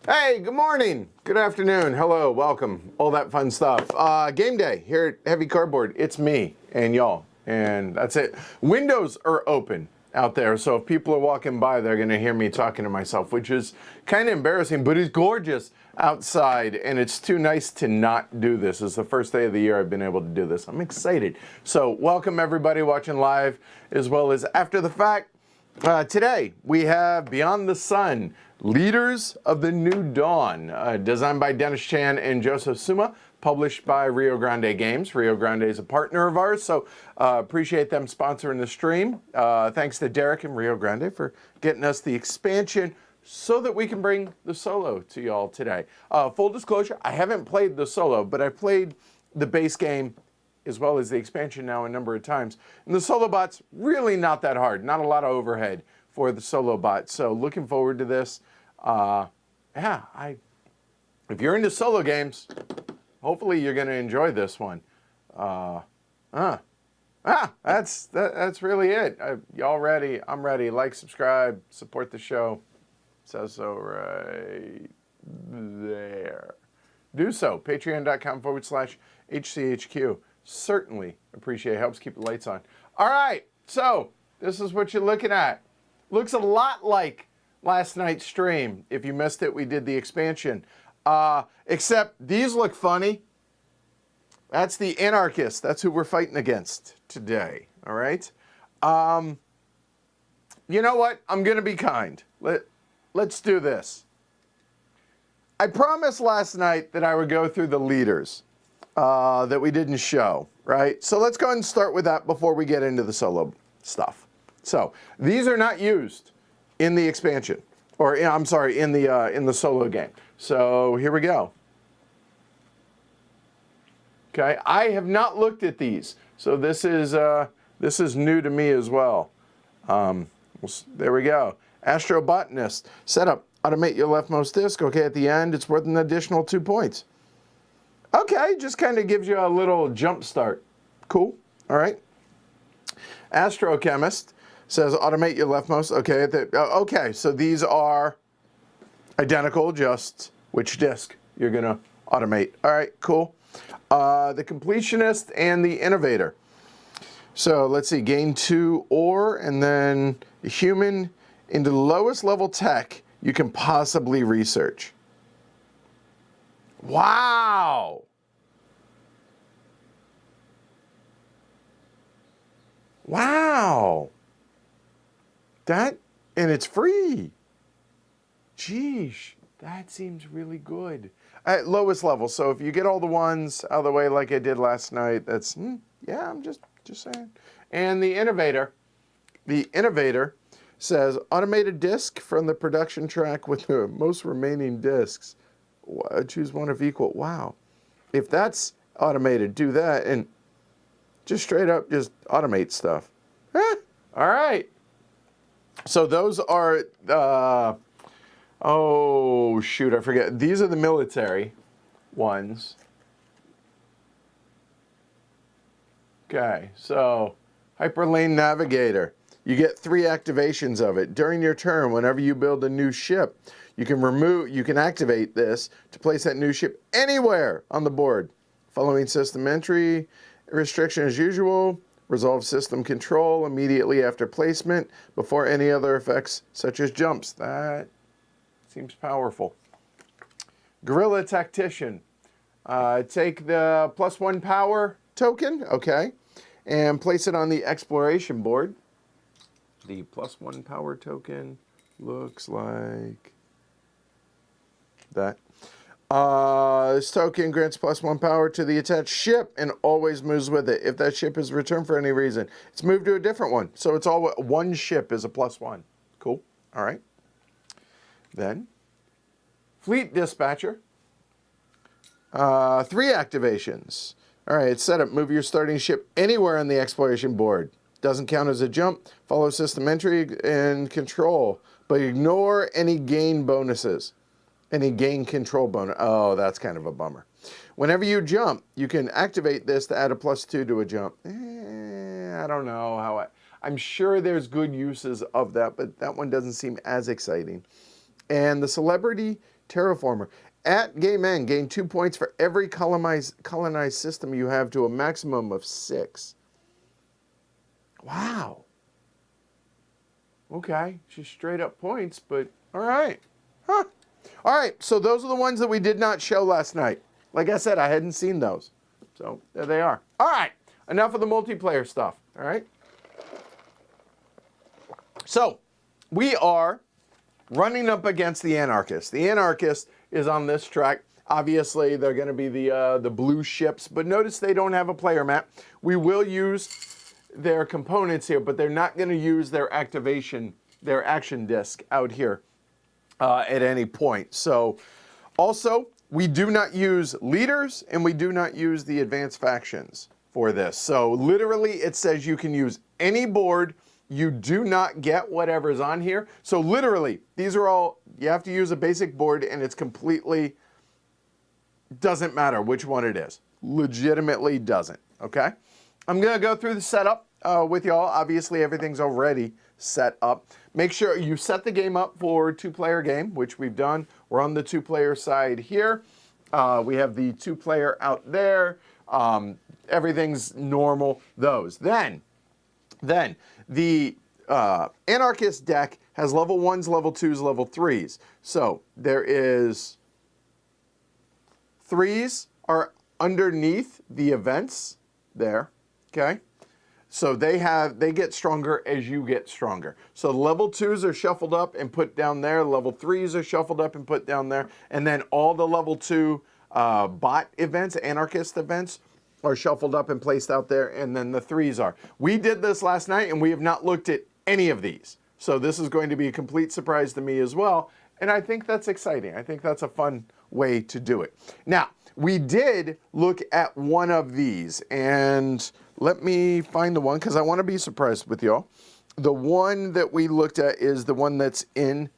Hey, good morning, good afternoon, hello, welcome, all that fun stuff. Game day here at Heavy Cardboard. It's me and y'all, and that's it. Windows are open out there, so if people are walking by, they're gonna hear me talking to myself, which is kind of embarrassing, but it's gorgeous outside, and it's too nice to not do this. It's the first day of the year I've been able to do this. I'm excited. So welcome everybody watching live as well as after the fact. Today we have Beyond the Sun, Leaders of the New Dawn, designed by Dennis Chan and Joseph Suma, published by Rio Grande Games. Rio Grande is a partner of ours, so appreciate them sponsoring the stream. Thanks to Derek and Rio Grande for getting us the expansion so that we can bring the solo to y'all today. Full disclosure, I haven't played the solo, but I played the base game as well as the expansion now a number of times. And the solo bot's really not that hard, not a lot of overhead for the solo bot. So looking forward to this. If you're into solo games, hopefully you're gonna enjoy this one. That's really it. Y'all ready? I'm ready. Like, subscribe, support the show. Says so right there. Do so. Patreon.com/HCHQ. Certainly appreciate it. Helps keep the lights on. All right, so this is what you're looking at. Looks a lot like last night's stream. If you missed it, we did the expansion. Except these look funny. That's the anarchist. That's who we're fighting against today. All right. You know what? I'm gonna be kind. Let's do this. I promised last night that I would go through the leaders that we didn't show, right? So let's go ahead and start with that before we get into the solo stuff. So these are not used in the expansion, or I'm sorry, in the solo game. So here we go. Okay, I have not looked at these, so this is new to me as well. There we go. Astrobotanist. Setup. Automate your leftmost disc. Okay, at the end, it's worth an additional 2 points. Okay, just kind of gives you a little jump start. Cool. All right. Astrochemist says automate your leftmost. Okay. Okay, so these are identical, just which disc you're going to automate. All right, cool. The completionist and the innovator. So let's see, gain 2 ore, and then human into the lowest level tech you can possibly research. Wow. Wow. And it's free. Jeez, that seems really good. At lowest level, so if you get all the ones out of the way like I did last night, that's, yeah, I'm just saying. And the innovator says, automate a disc from the production track with the most remaining discs. Choose one of equal. Wow. If that's automated, do that, and just straight up just automate stuff. All right. So those are, oh, shoot, I forget. These are the military ones. Okay, so Hyperlane Navigator. You get 3 activations of it. During your turn, whenever you build a new ship, you can activate this to place that new ship anywhere on the board. Following system entry restriction as usual. Resolve system control immediately after placement before any other effects such as jumps. That seems powerful. Guerrilla Tactician. Take the +1 power token, okay, and place it on the exploration board. The +1 power token looks like that. This token grants +1 power to the attached ship and always moves with it. If that ship is returned for any reason, it's moved to a different one. So it's all one ship is a +1. Cool. All right. Then, Fleet Dispatcher. 3 activations. All right, setup. Move your starting ship anywhere on the exploration board. Doesn't count as a jump. Follow system entry and control, but ignore any gain bonuses. Any gain control bonus. Oh, that's kind of a bummer. Whenever you jump, you can activate this to add a +2 to a jump. I don't know how I'm sure there's good uses of that, but that one doesn't seem as exciting. And the celebrity Terraformer. At game end, gain 2 points for every colonized system you have to a maximum of 6. Wow. Okay, just straight up points, but all right. Huh. All right, so those are the ones that we did not show last night. Like I said, I hadn't seen those. So there they are. All right, enough of the multiplayer stuff, all right? So we are running up against the Anarchist. The Anarchist is on this track. Obviously, they're going to be the blue ships, but notice they don't have a player map. We will use their components here, but they're not going to use their activation, their action disc out here at any point. So also, we do not use leaders, and we do not use the advanced factions for this. So literally, it says you can use any board. You do not get whatever's on here. So literally, these are all, you have to use a basic board, and it's completely, doesn't matter which one it is. Legitimately doesn't, okay? I'm gonna go through the setup with y'all. Obviously, everything's already set up. Make sure you set the game up for 2-player game, which we've done. We're on the 2-player side here. We have the 2-player out there. Everything's normal, those. Then the Anarchist deck has level 1s, level 2s, level 3s. So there is 3s are underneath the events there, okay? So they get stronger as you get stronger. So level 2s are shuffled up and put down there. Level 3s are shuffled up and put down there. And then all the level 2 bot events, Anarchist events, are shuffled up and placed out there, and then the 3s are. We did this last night, and we have not looked at any of these. So this is going to be a complete surprise to me as well, and I think that's exciting. I think that's a fun way to do it. Now, we did look at one of these, and let me find the one, because I want to be surprised with y'all. The one that we looked at is the one that's in,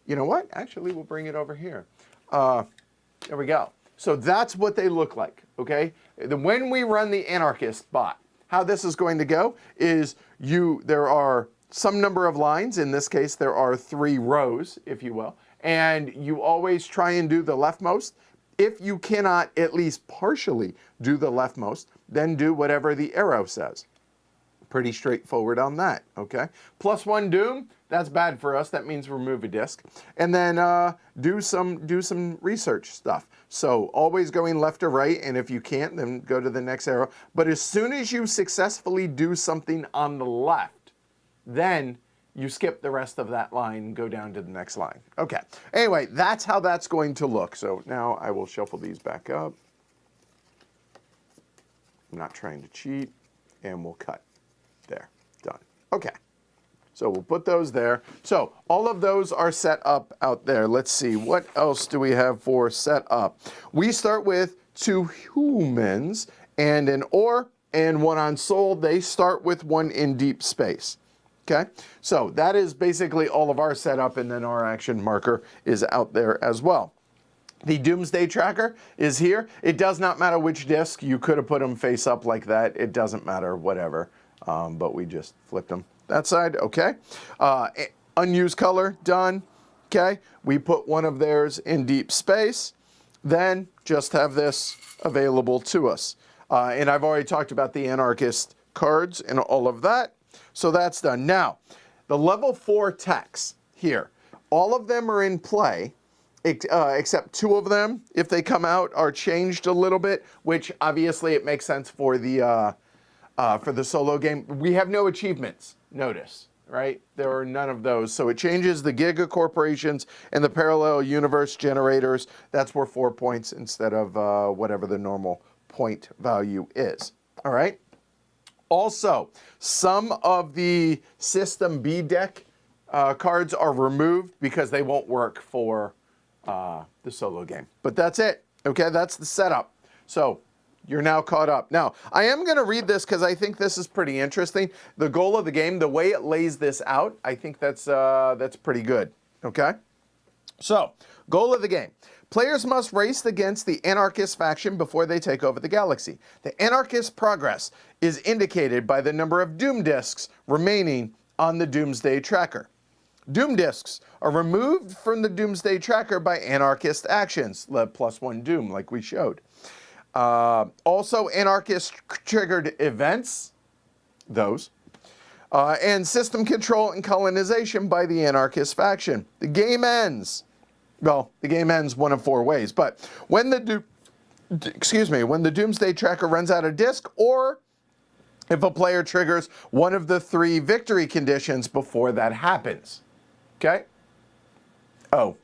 you know what? Actually, we'll bring it over here. There we go. So that's what they look like, okay? When we run the Anarchist bot, how this is going to go is there are some number of lines. In this case, there are 3 rows, if you will. And you always try and do the leftmost. If you cannot at least partially do the leftmost, then do whatever the arrow says. Pretty straightforward on that, okay? +1 doom, that's bad for us. That means remove a disc. And then do some research stuff. So always going left or right, and if you can't, then go to the next arrow. But as soon as you successfully do something on the left, then you skip the rest of that line and go down to the next line. Okay, anyway, that's how that's going to look. So now I will shuffle these back up. I'm not trying to cheat, and we'll cut. There, done. Okay, so we'll put those there. So all of those are set up out there. Let's see, what else do we have for set up? We start with 2 humans and an ore and 1 on soul. They start with 1 in deep space. Okay, so that is basically all of our setup, and then our action marker is out there as well. The Doomsday Tracker is here. It does not matter which disc. You could have put them face up like that. It doesn't matter, whatever. But we just flipped them that side, okay. Unused color, done, okay. We put 1 of theirs in deep space, then just have this available to us. And I've already talked about the Anarchist cards and all of that, so that's done. Now, the level 4 techs here, all of them are in play, except 2 of them, if they come out, are changed a little bit, which obviously it makes sense for the solo game. We have no achievements, notice, right? There are none of those. So it changes the Giga Corporations and the Parallel Universe Generators. That's worth 4 points instead of whatever the normal point value is. All right? Also, some of the System B deck cards are removed because they won't work for the solo game. But that's it. Okay, that's the setup. So you're now caught up. Now, I am going to read this because I think this is pretty interesting. The goal of the game, the way it lays this out, I think that's pretty good. Okay? So, goal of the game. Players must race against the Anarchist faction before they take over the galaxy. The Anarchist progress is indicated by the number of Doom discs remaining on the Doomsday Tracker. Doom discs are removed from the Doomsday Tracker by anarchist actions, +1 Doom, like we showed. Also, anarchist-triggered events, those, and system control and colonization by the anarchist faction. The game ends. Well, the game ends one of 4 ways, but when the Doomsday Tracker runs out of disc, or if a player triggers one of the 3 victory conditions before that happens. Okay? Oh.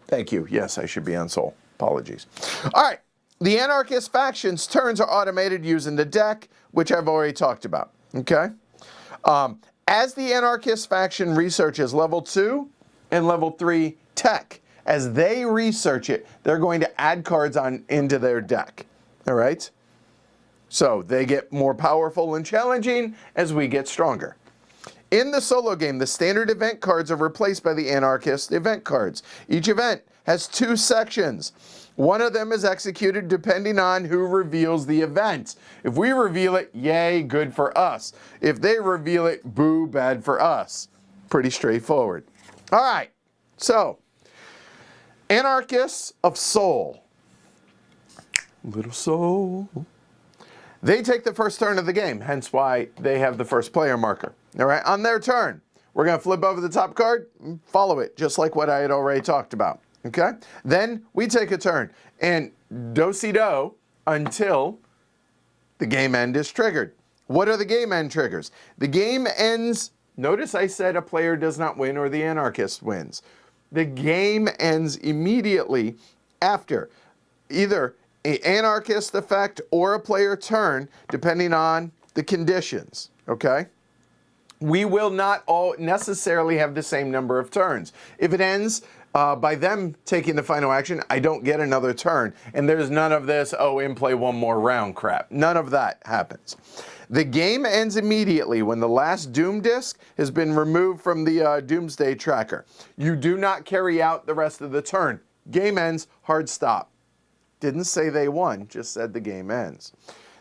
Thank you. Yes, I should be on Soul. Apologies. All right. The anarchist faction's turns are automated using the deck, which I've already talked about. Okay? As the anarchist faction researches level 2 and level 3 tech, as they research it, they're going to add cards into their deck. All right? So they get more powerful and challenging as we get stronger. In the solo game, the standard event cards are replaced by the anarchist event cards. Each event has 2 sections. One of them is executed depending on who reveals the event. If we reveal it, yay, good for us. If they reveal it, boo, bad for us. Pretty straightforward. All right, so anarchists of soul. Little soul. They take the first turn of the game, hence why they have the first player marker. All right, on their turn, we're going to flip over the top card, follow it, just like what I had already talked about. Okay? Then we take a turn, and do-si-do until the game end is triggered. What are the game end triggers? The game ends, notice I said a player does not win or the anarchist wins. The game ends immediately after either an anarchist effect or a player turn, depending on the conditions, okay? We will not all necessarily have the same number of turns. If it ends by them taking the final action, I don't get another turn. And there's none of this, oh, in play one more round crap. None of that happens. The game ends immediately when the last Doom disc has been removed from the Doomsday Tracker. You do not carry out the rest of the turn. Game ends, hard stop. Didn't say they won, just said the game ends.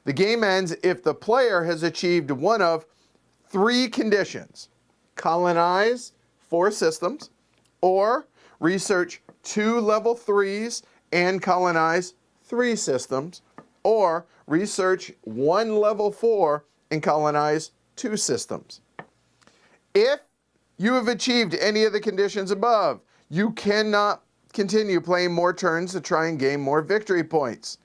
The game ends if the player has achieved one of 3 conditions. Colonize 4 systems, or research 2 level 3s and colonize 3 systems, or research 1 level 4 and colonize 2 systems. If you have achieved any of the conditions above, you cannot continue playing more turns to try and gain more victory points.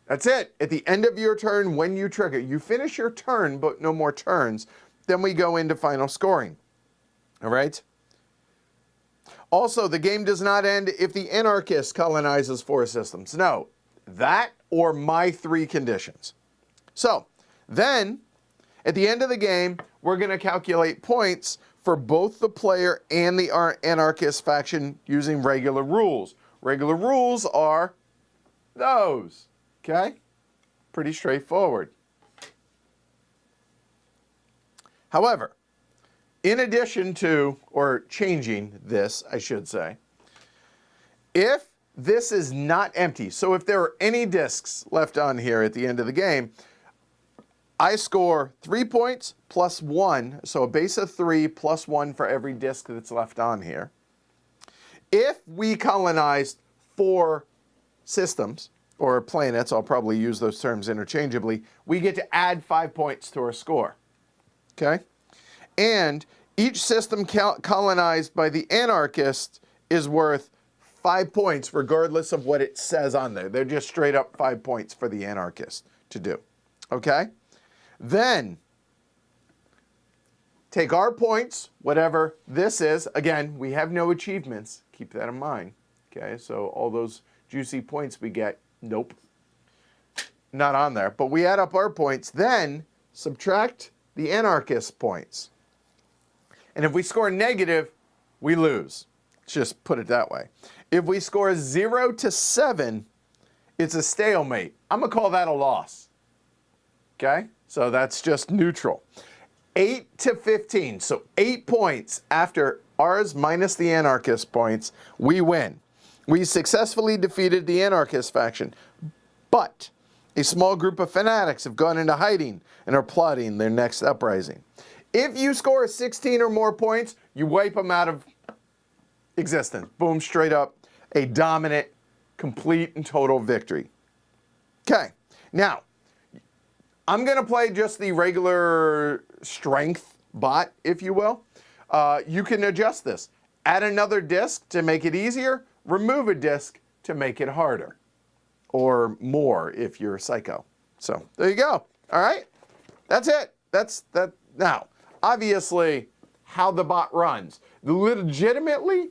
That's it. At the end of your turn, when you trigger, you finish your turn, but no more turns. Then we go into final scoring. All right? Also, the game does not end if the anarchist colonizes 4 systems. No, that or my 3 conditions. So, then, at the end of the game, we're going to calculate points for both the player and the anarchist faction using regular rules. Regular rules are those, okay? Pretty straightforward. However, in addition to, or changing this, I should say, if this is not empty, so if there are any discs left on here at the end of the game, I score 3 points plus 1, so a base of 3 plus 1 for every disc that's left on here. If we colonized 4 systems, or planets, I'll probably use those terms interchangeably, we get to add 5 points to our score. Okay? And each system colonized by the anarchist is worth 5 points regardless of what it says on there. They're just straight up 5 points for the anarchist to do. Okay? Then, take our points, whatever this is. Again, we have no achievements. Keep that in mind. Okay, so all those juicy points we get, nope. Not on there. But we add up our points, then subtract the anarchist points. And if we score negative, we lose. Let's just put it that way. If we score 0 to 7, it's a stalemate. I'm going to call that a loss. Okay? So that's just neutral. 8 to 15, so 8 points after ours minus the anarchist points, we win. We successfully defeated the anarchist faction, but a small group of fanatics have gone into hiding and are plotting their next uprising. If you score 16 or more points, you wipe them out of existence. Boom, straight up, a dominant, complete and total victory. Okay, now, I'm going to play just the regular strength bot, if you will. You can adjust this. Add another disc to make it easier, remove a disc to make it harder. Or more if you're a psycho. So, there you go. All right? That's it. That's that. Now, obviously, how the bot runs. Legitimately,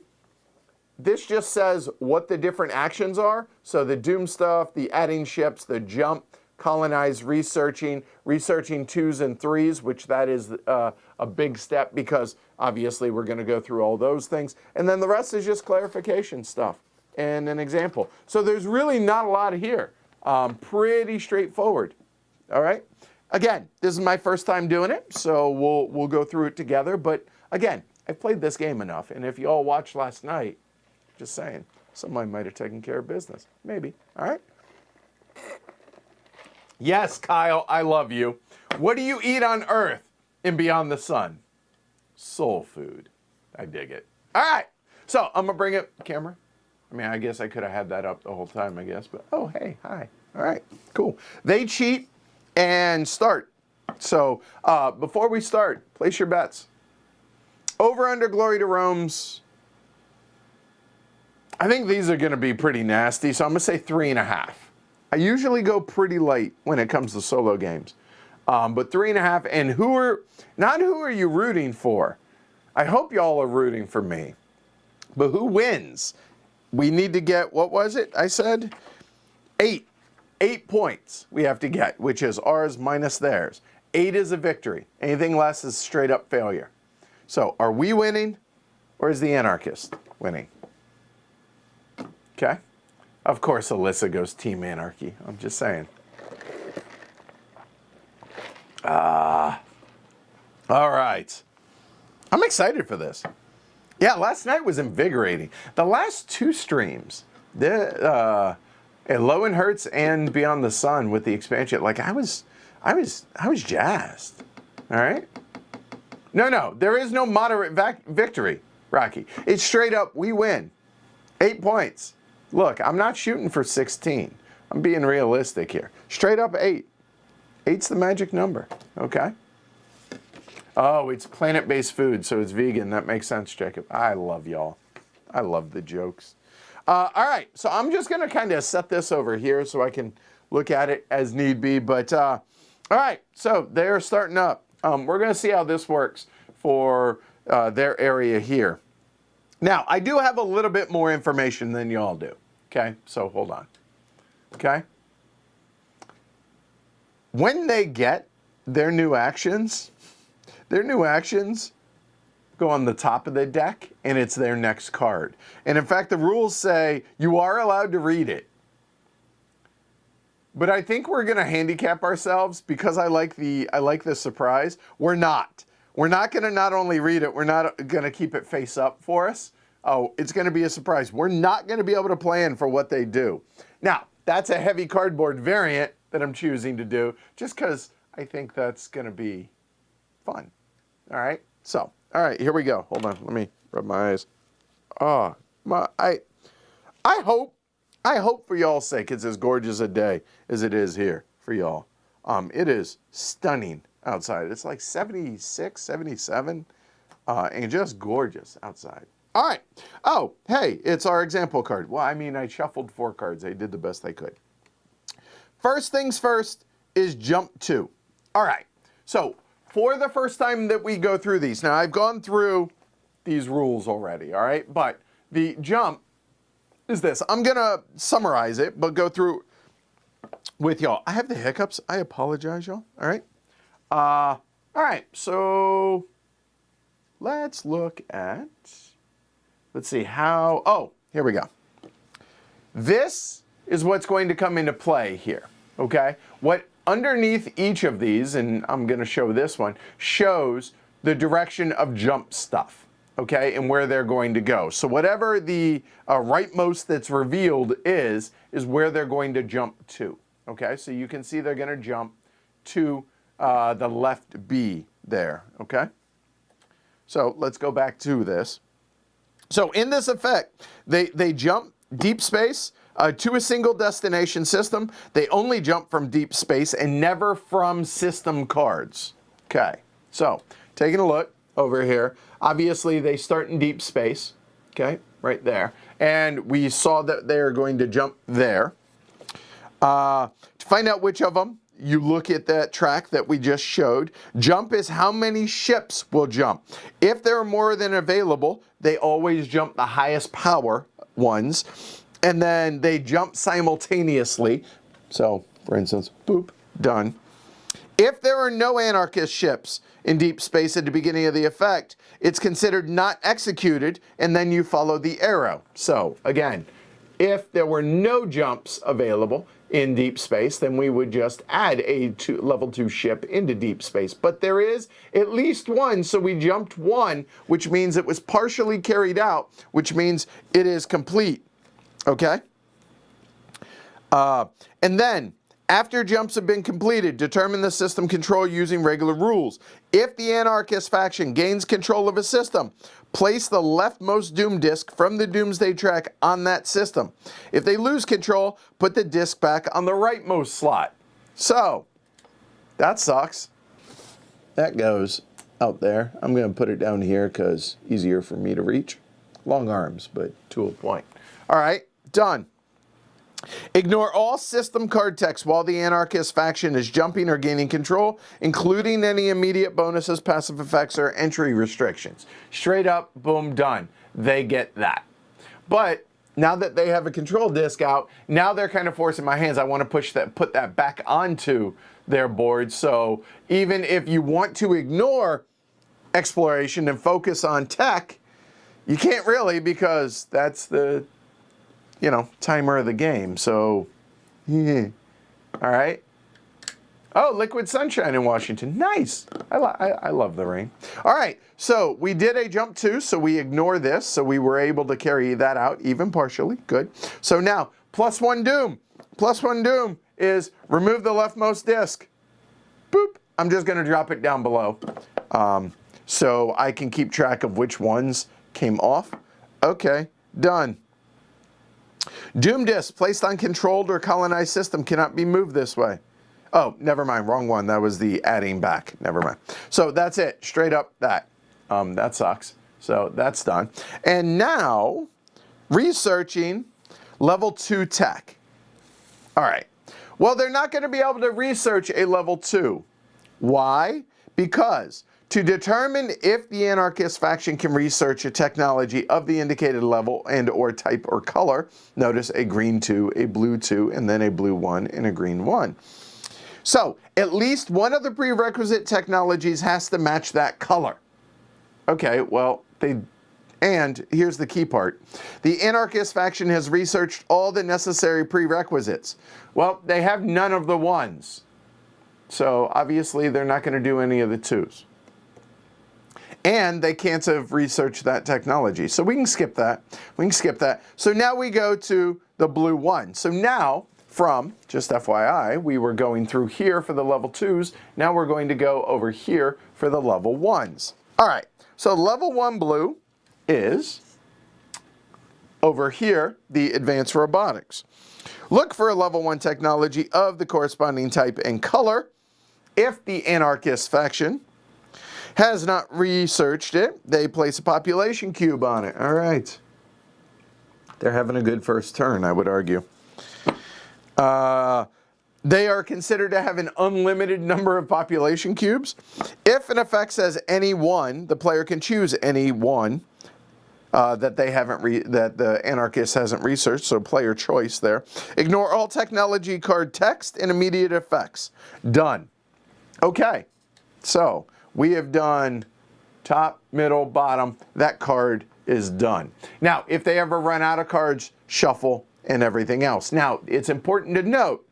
this just says what the different actions are. So the doom stuff, the adding ships, the jump, colonize, researching 2s and 3s, which that is a big step because obviously we're going to go through all those things. And then the rest is just clarification stuff and an example. So there's really not a lot here. Pretty straightforward. All right. Again, this is my first time doing it, so we'll go through it together. But again, I've played this game enough, and if you all watched last night, just saying, somebody might have taken care of business. Maybe. All right. Yes, Kyle, I love you. What do you eat on Earth and beyond the sun? Soul food. I dig it. All right. So I'm going to bring it, camera. I mean, I guess I could have had that up the whole time, I guess. But, oh, hey, hi. All right, cool. They cheat and start. So before we start, place your bets. Over under Glory to Rome's. I think these are going to be pretty nasty, so I'm going to say 3.5. I usually go pretty light when it comes to solo games. But 3.5, and who are you rooting for? I hope y'all are rooting for me. But who wins? We need to get, what was it? I said 8. 8 points we have to get, which is ours minus theirs. 8 is a victory. Anything less is straight up failure. So are we winning or is the anarchist winning? Okay. Of course, Alyssa goes Team Anarchy. I'm just saying. All right. I'm excited for this. Yeah, last night was invigorating. The last 2 streams, Low and Hertz and Beyond the Sun with the expansion, like I was jazzed. All right. No, there is no moderate victory, Rocky. It's straight up, we win. 8 points. Look, I'm not shooting for 16. I'm being realistic here. Straight up 8. 8's the magic number, okay? Oh, it's plant-based food, so it's vegan. That makes sense, Jacob. I love y'all. I love the jokes. All right, so I'm just going to kind of set this over here so I can look at it as need be. But, all right, so they're starting up. We're going to see how this works for their area here. Now, I do have a little bit more information than y'all do, okay? So hold on, okay? When they get their new actions go on the top of the deck, and it's their next card. And in fact, the rules say you are allowed to read it. But I think we're going to handicap ourselves because I like the surprise. We're not. We're not going to not only read it, we're not going to keep it face up for us. Oh, it's going to be a surprise. We're not going to be able to plan for what they do. Now, that's a heavy cardboard variant that I'm choosing to do just because I think that's going to be fun. All right. So, all right, here we go. Hold on. Let me rub my eyes. Oh, I hope for y'all's sake it's as gorgeous a day as it is here for y'all. It is stunning outside. It's like 76, 77, and just gorgeous outside. All right. Oh, hey, it's our example card. Well, I mean, I shuffled 4 cards. I did the best I could. First things first is jump 2. All right. So for the first time that we go through these, now I've gone through these rules already, all right? But the jump is this. I'm going to summarize it, but go through with y'all. I have the hiccups. I apologize, y'all. All right. All right. So let's look at, let's see how, oh, here we go. This is what's going to come into play here, okay? What underneath each of these, and I'm going to show this one, shows the direction of jump stuff, okay, and where they're going to go. So whatever the rightmost that's revealed is where they're going to jump to, okay? So you can see they're going to jump to the left B there, okay? So let's go back to this. So in this effect, they jump deep space to a single destination system. They only jump from deep space and never from system cards. Okay, so taking a look over here, obviously they start in deep space, okay, right there. And we saw that they're going to jump there. To find out which of them, you look at that track that we just showed. Jump is how many ships will jump. If there are more than available, they always jump the highest power ones, and then they jump simultaneously. So, for instance, boop, done. If there are no anarchist ships in deep space at the beginning of the effect, it's considered not executed, and then you follow the arrow. So, again, if there were no jumps available in deep space, then we would just add a level 2 ship into deep space. But there is at least one, so we jumped one, which means it was partially carried out, which means it is complete. Okay? And then, after jumps have been completed, determine the system control using regular rules. If the anarchist faction gains control of a system, place the leftmost doom disk from the doomsday track on that system. If they lose control, put the disk back on the rightmost slot. So, that sucks. That goes out there. I'm going to put it down here because easier for me to reach. Long arms, but to a point. All right, done. Ignore all system card text while the anarchist faction is jumping or gaining control, including any immediate bonuses, passive effects, or entry restrictions. Straight up, boom, done. They get that. But now that they have a control disc out, now they're kind of forcing my hands. I want to put that back onto their board. So even if you want to ignore exploration and focus on tech, you can't really, because that's the timer of the game. So, yeah. All right. Oh, liquid sunshine in Washington. Nice. I love the rain. All right. So we did a jump 2, so we ignore this. So we were able to carry that out, even partially. Good. So now, +1 doom. +1 doom is remove the leftmost disc. Boop. I'm just going to drop it down below so I can keep track of which ones came off. Okay. Done. Doom disk placed on controlled or colonized system cannot be moved this way. Oh, never mind. Wrong one. That was the adding back. Never mind. So that's it. Straight up that. That sucks. So that's done. And now, researching level 2 tech. All right. Well, they're not going to be able to research a level 2. Why? Because to determine if the anarchist faction can research a technology of the indicated level and or type or color, notice a green 2, a blue 2, and then a blue 1 and a green 1. So at least one of the prerequisite technologies has to match that color. Okay, well, and here's the key part. The anarchist faction has researched all the necessary prerequisites. Well, they have none of the 1s. So obviously they're not going to do any of the 2s. And they can't have researched that technology. So we can skip that. We can skip that. So now we go to the blue 1. So now, from, just FYI, we were going through here for the level 2s. Now we're going to go over here for the level 1s. All right. So level 1 blue is over here, the advanced robotics. Look for a level 1 technology of the corresponding type and color. If the anarchist faction has not researched it, they place a population cube on it. All right. They're having a good first turn, I would argue. They are considered to have an unlimited number of population cubes. If an effect says any one, the player can choose any one that the anarchist hasn't researched, so player choice there. Ignore all technology card text and immediate effects. Done. Okay, so we have done top, middle, bottom. That card is done. Now, if they ever run out of cards, shuffle and everything else. Now, it's important to note,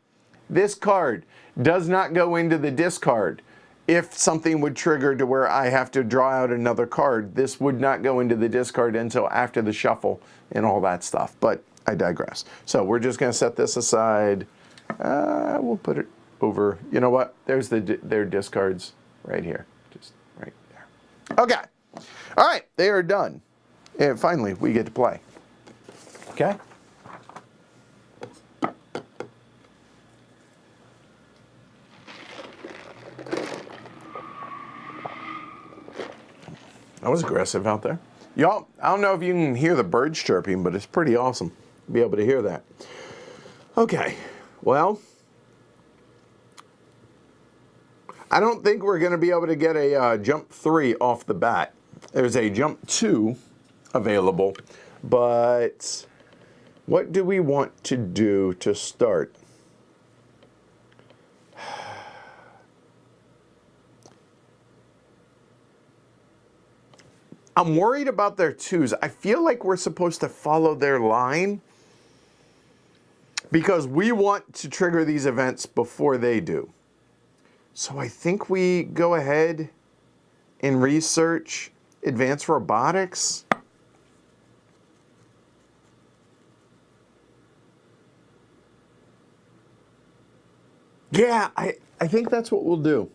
this card does not go into the discard. If something would trigger to where I have to draw out another card, this would not go into the discard until after the shuffle and all that stuff. But I digress. So we're just going to set this aside. We'll put it over. You know what? There's their discards right here. Just Okay. All right, they are done. And finally, we get to play. Okay? That was aggressive out there. Y'all, I don't know if you can hear the birds chirping, but it's pretty awesome to be able to hear that. Okay, well, I don't think we're going to be able to get a jump 3 off the bat. There's a jump 2 available, but what do we want to do to start? I'm worried about their 2s. I feel like we're supposed to follow their line because we want to trigger these events before they do. So I think we go ahead and research advanced robotics. Yeah, I think that's what we'll do.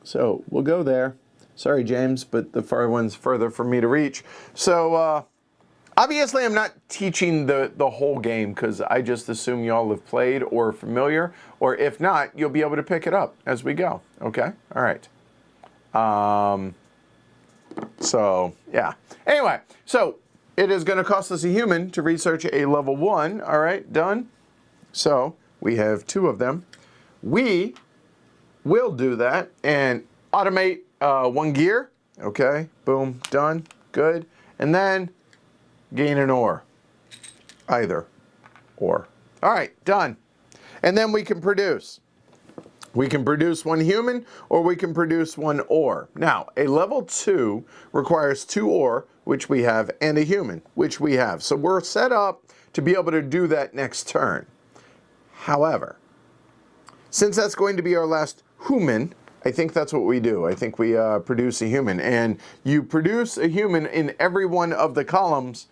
So we'll go there. Sorry, James, but the far one's further for me to reach. So obviously I'm not teaching the whole game because I just assume y'all have played or are familiar, or if not, you'll be able to pick it up as we go. Okay? All right. So, yeah. Anyway, so it is going to cost us a human to research a level 1. All right, done. So we have 2 of them. We will do that and automate 1 gear. Okay, boom, done, good. And then gain an ore. Either or. All right, done. And then we can produce. We can produce 1 human or we can produce 1 ore. Now, a level 2 requires 2 ore, which we have, and a human, which we have. So we're set up to be able to do that next turn. However, since that's going to be our last human, I think that's what we do. I think we produce a human. And you produce a human in every one of the columns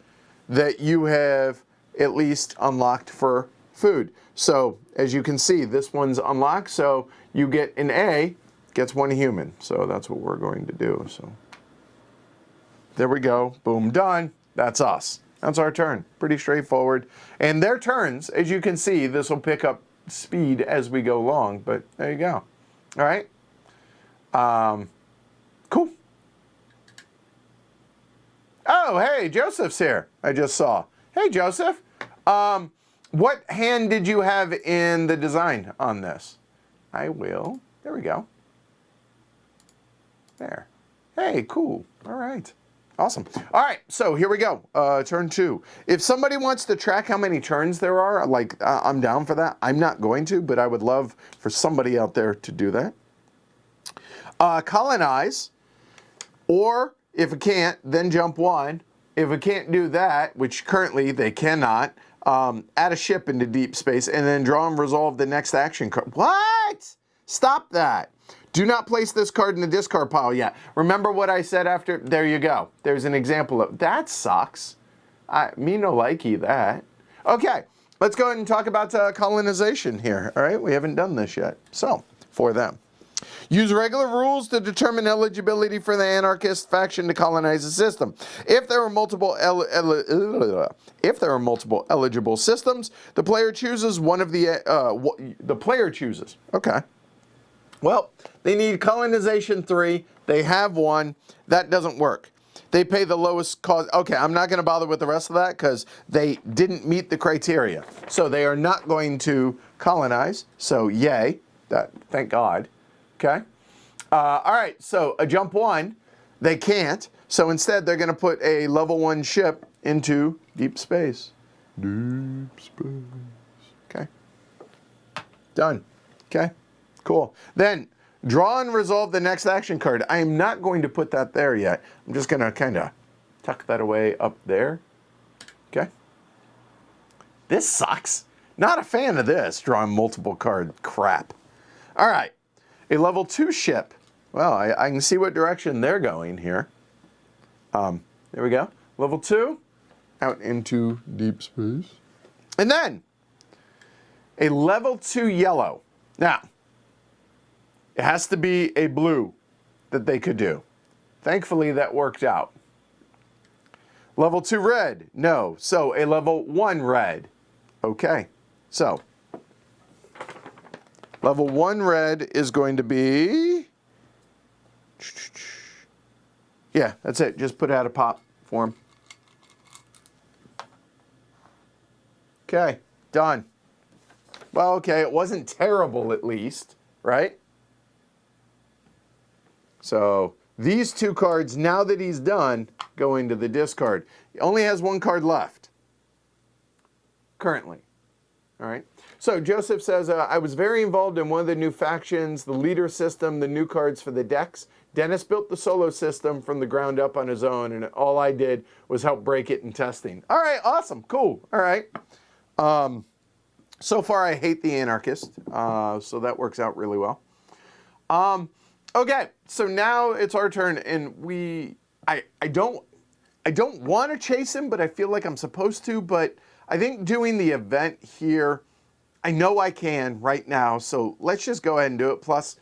that you have at least unlocked for food. So as you can see, this one's unlocked. So you get an A, gets 1 human. So that's what we're going to do. So there we go. Boom, done. That's us. That's our turn. Pretty straightforward. And their turns, as you can see, this will pick up speed as we go along. But there you go. All right. Cool. Oh, hey, Joseph's here. I just saw. Hey, Joseph. What hand did you have in the design on this? I will. There we go. There. Hey, cool. All right. Awesome. All right, so here we go. Turn 2. If somebody wants to track how many turns there are, like, I'm down for that. I'm not going to, but I would love for somebody out there to do that. Colonize, or if it can't, then jump 1. If it can't do that, which currently they cannot, add a ship into deep space and then draw and resolve the next action card. What? Stop that. Do not place this card in the discard pile yet. Remember what I said after? There you go. There's an example of, that sucks. Me no likey that. Okay, let's go ahead and talk about colonization here. All right, we haven't done this yet. So, for them. Use regular rules to determine eligibility for the anarchist faction to colonize the system. If there are multiple eligible systems, the player chooses one of the player chooses. Okay. Well, they need colonization 3. They have 1. That doesn't work. They pay the lowest cost. Okay, I'm not going to bother with the rest of that because they didn't meet the criteria. So they are not going to colonize. So yay. Thank God. Okay. All right. So a jump 1, they can't. So instead, they're going to put a level 1 ship into deep space. Deep space. Okay. Done. Okay. Cool. Then draw and resolve the next action card. I am not going to put that there yet. I'm just going to kind of tuck that away up there. Okay. This sucks. Not a fan of this, drawing multiple card crap. All right. A level 2 ship. Well, I can see what direction they're going here. There we go. Level 2, out into deep space. And then, a level 2 yellow. Now, it has to be a blue that they could do. Thankfully, that worked out. Level 2 red, no. So a level 1 red. Okay, so level 1 red is going to be, yeah, that's it. Just put out a pop for him. Okay, done. Well, okay, it wasn't terrible at least, right? So these 2 cards, now that he's done, go into the discard. He only has 1 card left, currently. All right. So Joseph says, I was very involved in one of the new factions, the leader system, the new cards for the decks. Dennis built the solo system from the ground up on his own, and all I did was help break it in testing. All right, awesome, cool. All right. So far, I hate the anarchist, so that works out really well. Okay, so now it's our turn, and I don't want to chase him, but I feel like I'm supposed to. But I think doing the event here, I know I can right now, so let's just go ahead and do it. Plus,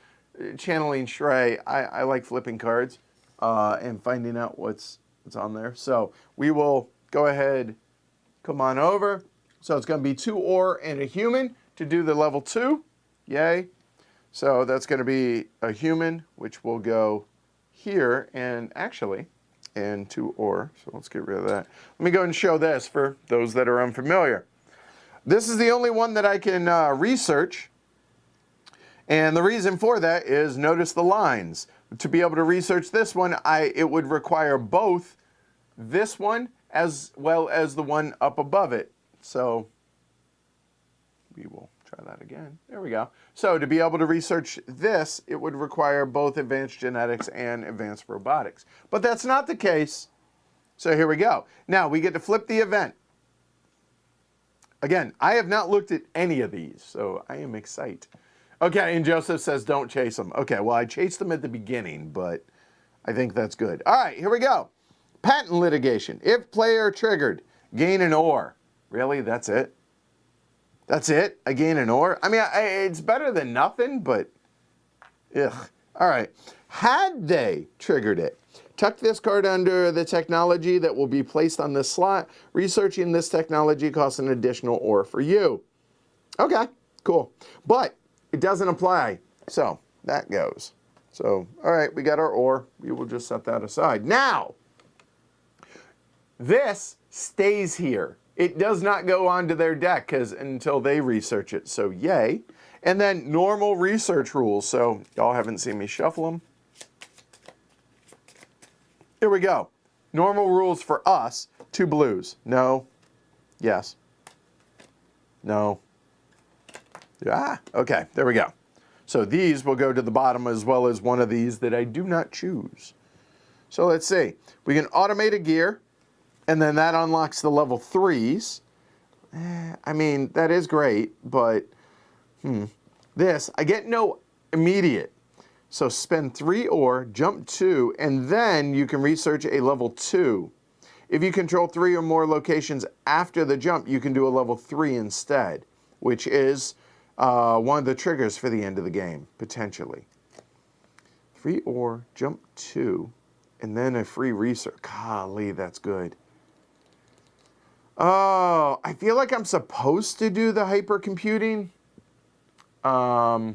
channeling Shrey, I like flipping cards and finding out what's on there. So we will go ahead, come on over. So it's going to be 2 ore and a human to do the level 2. Yay. So that's going to be a human, which will go here and actually, and 2 ore. So let's get rid of that. Let me go and show this for those that are unfamiliar. This is the only one that I can research. And the reason for that is notice the lines. To be able to research this one, it would require both this one as well as the one up above it. So we will try that again. There we go. So to be able to research this, it would require both advanced genetics and advanced robotics. But that's not the case. So here we go. Now we get to flip the event. Again, I have not looked at any of these, so I am excited. Okay, and Joseph says don't chase them. Okay, well, I chased them at the beginning, but I think that's good. All right, here we go. Patent litigation. If player triggered, gain an ore. Really? That's it? That's it? I gain an ore? I mean, it's better than nothing, but ugh. All right. Had they triggered it, tuck this card under the technology that will be placed on this slot. Researching this technology costs an additional ore for you. Okay, cool. But it doesn't apply, so that goes. So, all right, we got our ore. We will just set that aside. Now, this stays here. It does not go onto their deck until they research it, so yay. And then normal research rules. So y'all haven't seen me shuffle them. Here we go. Normal rules for us. 2 blues. No. Yes. No. Ah, okay, there we go. So these will go to the bottom as well as one of these that I do not choose. So let's see. We can automate a gear. And then that unlocks the level 3s. I mean, that is great, but this, I get no immediate. So spend 3 ore, jump 2, and then you can research a level 2. If you control 3 or more locations after the jump, you can do a level 3 instead, which is one of the triggers for the end of the game, potentially. 3 ore, jump 2, and then a free research. Golly, that's good. Oh, I feel like I'm supposed to do the hypercomputing. I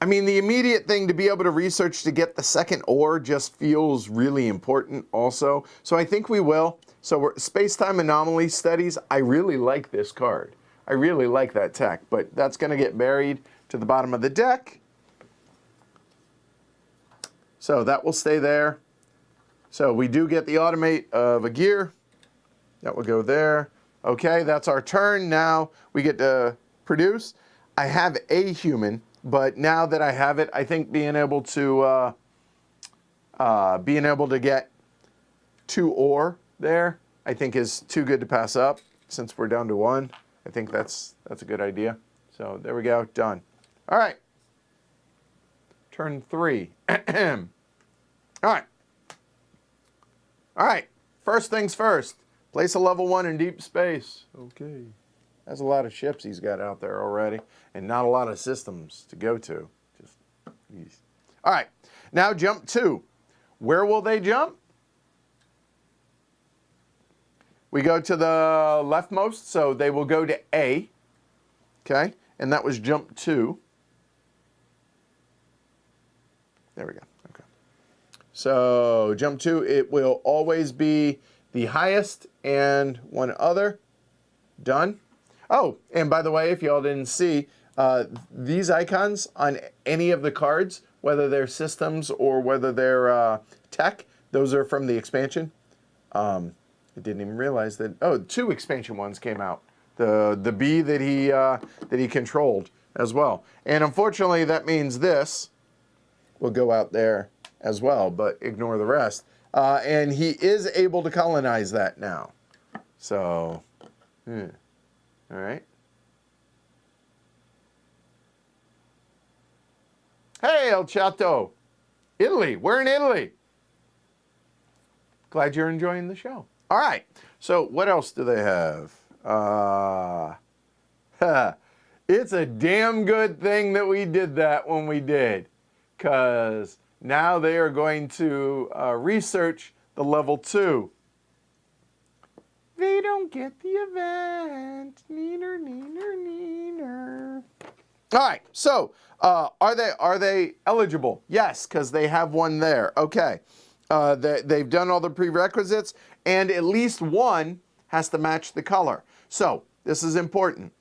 mean, the immediate thing to be able to research to get the second ore just feels really important also. So I think we will. So we're space-time anomaly studies. I really like this card. I really like that tech, but that's going to get buried to the bottom of the deck. So that will stay there. So we do get the automate of a gear. That will go there. Okay, that's our turn. Now we get to produce. I have a human, but now that I have it, I think being able to get 2 ore there, I think is too good to pass up. Since we're down to 1, I think that's a good idea. So there we go, done. All right. Turn 3. All right. All right. First things first. Place a level 1 in deep space. Okay. That's a lot of ships he's got out there already, and not a lot of systems to go to. Just, geez. All right, now jump 2. Where will they jump? We go to the leftmost, so they will go to A, okay? And that was jump 2. There we go, okay. So jump 2, it will always be the highest and one other. Done. Oh, and by the way, if y'all didn't see, these icons on any of the cards, whether they're systems or whether they're tech, those are from the expansion. I didn't even realize that. Oh, 2 expansion ones came out. The B that he controlled as well. And unfortunately, that means this will go out there as well, but ignore the rest. And he is able to colonize that now. So, all right. Hey, El Chato. Italy. We're in Italy. Glad you're enjoying the show. All right. So what else do they have? It's a damn good thing that we did that when we did, because now they are going to research the level 2. They don't get the event. Neener, neener, neener. All right, so are they eligible? Yes, because they have one there. Okay, they've done all the prerequisites, and at least one has to match the color. So this is important.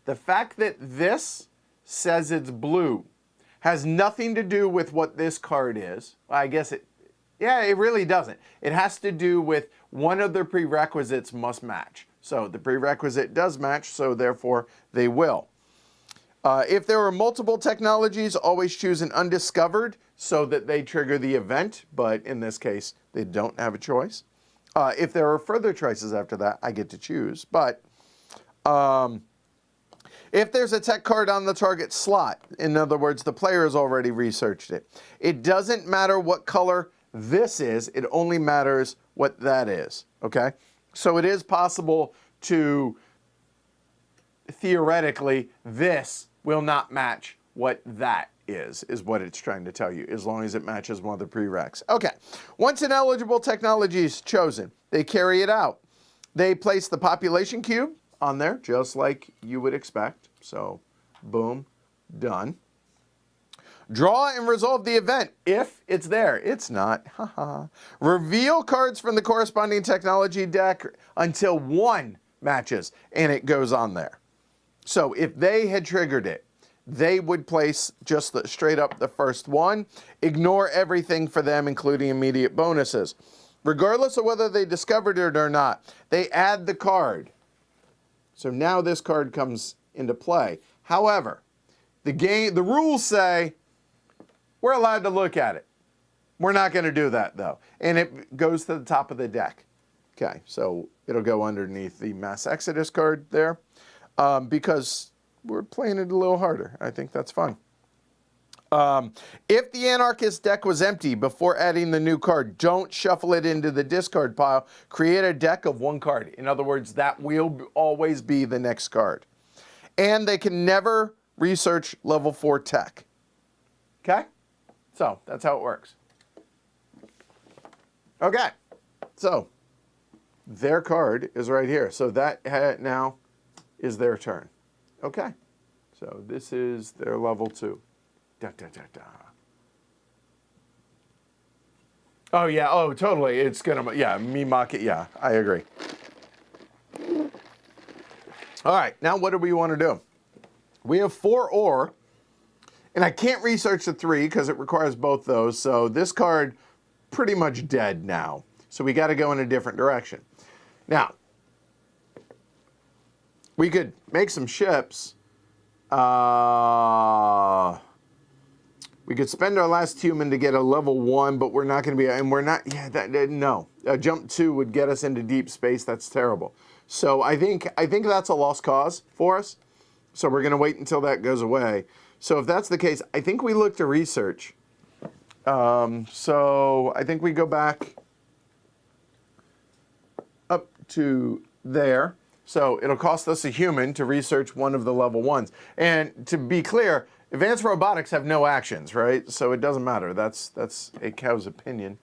The fact that this says it's blue has nothing to do with what this card is. I guess it really doesn't. It has to do with one of the prerequisites must match. So the prerequisite does match, so therefore they will. If there are multiple technologies, always choose an undiscovered so that they trigger the event, but in this case, they don't have a choice. If there are further choices after that, I get to choose. But if there's a tech card on the target slot, in other words, the player has already researched it, it doesn't matter what color this is, it only matters what that is, okay? So it is possible to, theoretically, this will not match what that is what it's trying to tell you, as long as it matches one of the prereqs. Okay, once an eligible technology is chosen, they carry it out. They place the population cube on there, just like you would expect. So, boom, done. Draw and resolve the event if it's there. It's not. Haha. Reveal cards from the corresponding technology deck until one matches, and it goes on there. So if they had triggered it, they would place just straight up the first one, ignore everything for them, including immediate bonuses. Regardless of whether they discovered it or not, they add the card. So now this card comes into play. However, the rules say we're allowed to look at it. We're not going to do that, though. And it goes to the top of the deck. Okay, so it'll go underneath the Mass Exodus card there, because we're playing it a little harder. I think that's fun. If the Anarchist deck was empty before adding the new card, don't shuffle it into the discard pile. Create a deck of one card. In other words, that will always be the next card. And they can never research level 4 tech. Okay? So, that's how it works. Okay. So, their card is right here. So that now is their turn. Okay. So this is their level 2. Da, da, da, da. Oh, yeah. Oh, totally. It's going to, yeah, me mock it. Yeah, I agree. All right. Now, what do we want to do? We have 4 ore, and I can't research the 3 because it requires both those. So this card, pretty much dead now. So we got to go in a different direction. Now, we could make some ships. We could spend our last human to get a level 1, but we're not going to be, and we're not, yeah, no. Jump 2 would get us into deep space. That's terrible. So I think that's a lost cause for us. So we're going to wait until that goes away. So if that's the case, I think we look to research. So I think we go back up to there. So it'll cost us a human to research one of the level 1s. And to be clear, advanced robotics have no actions, right? So it doesn't matter. That's a cow's opinion.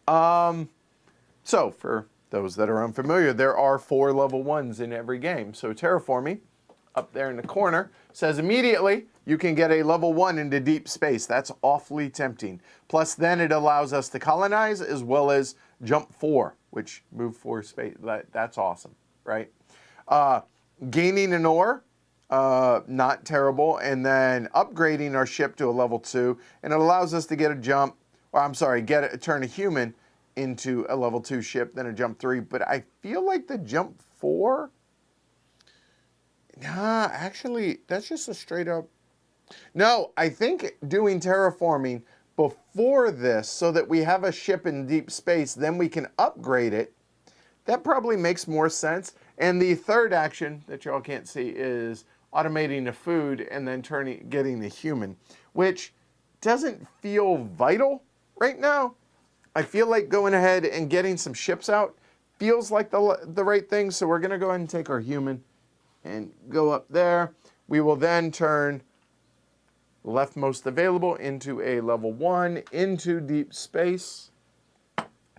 So for those that are unfamiliar, there are 4 level 1s in every game. So terraforming, up there in the corner, says immediately you can get a level 1 into deep space. That's awfully tempting. Plus then it allows us to colonize as well as jump 4, which move 4 space. That's awesome, right? Gaining an ore, not terrible, and then upgrading our ship to a level 2, and it allows us to get a jump, or I'm sorry, turn a human into a level 2 ship, then a jump 3, but I feel like the jump 4, nah, actually, that's just a straight up, no, I think doing terraforming before this so that we have a ship in deep space, then we can upgrade it, that probably makes more sense. And the third action that y'all can't see is automating the food and then getting a human, which doesn't feel vital right now. I feel like going ahead and getting some ships out feels like the right thing. So we're going to go ahead and take our human and go up there. We will then turn leftmost available into a level 1 into deep space.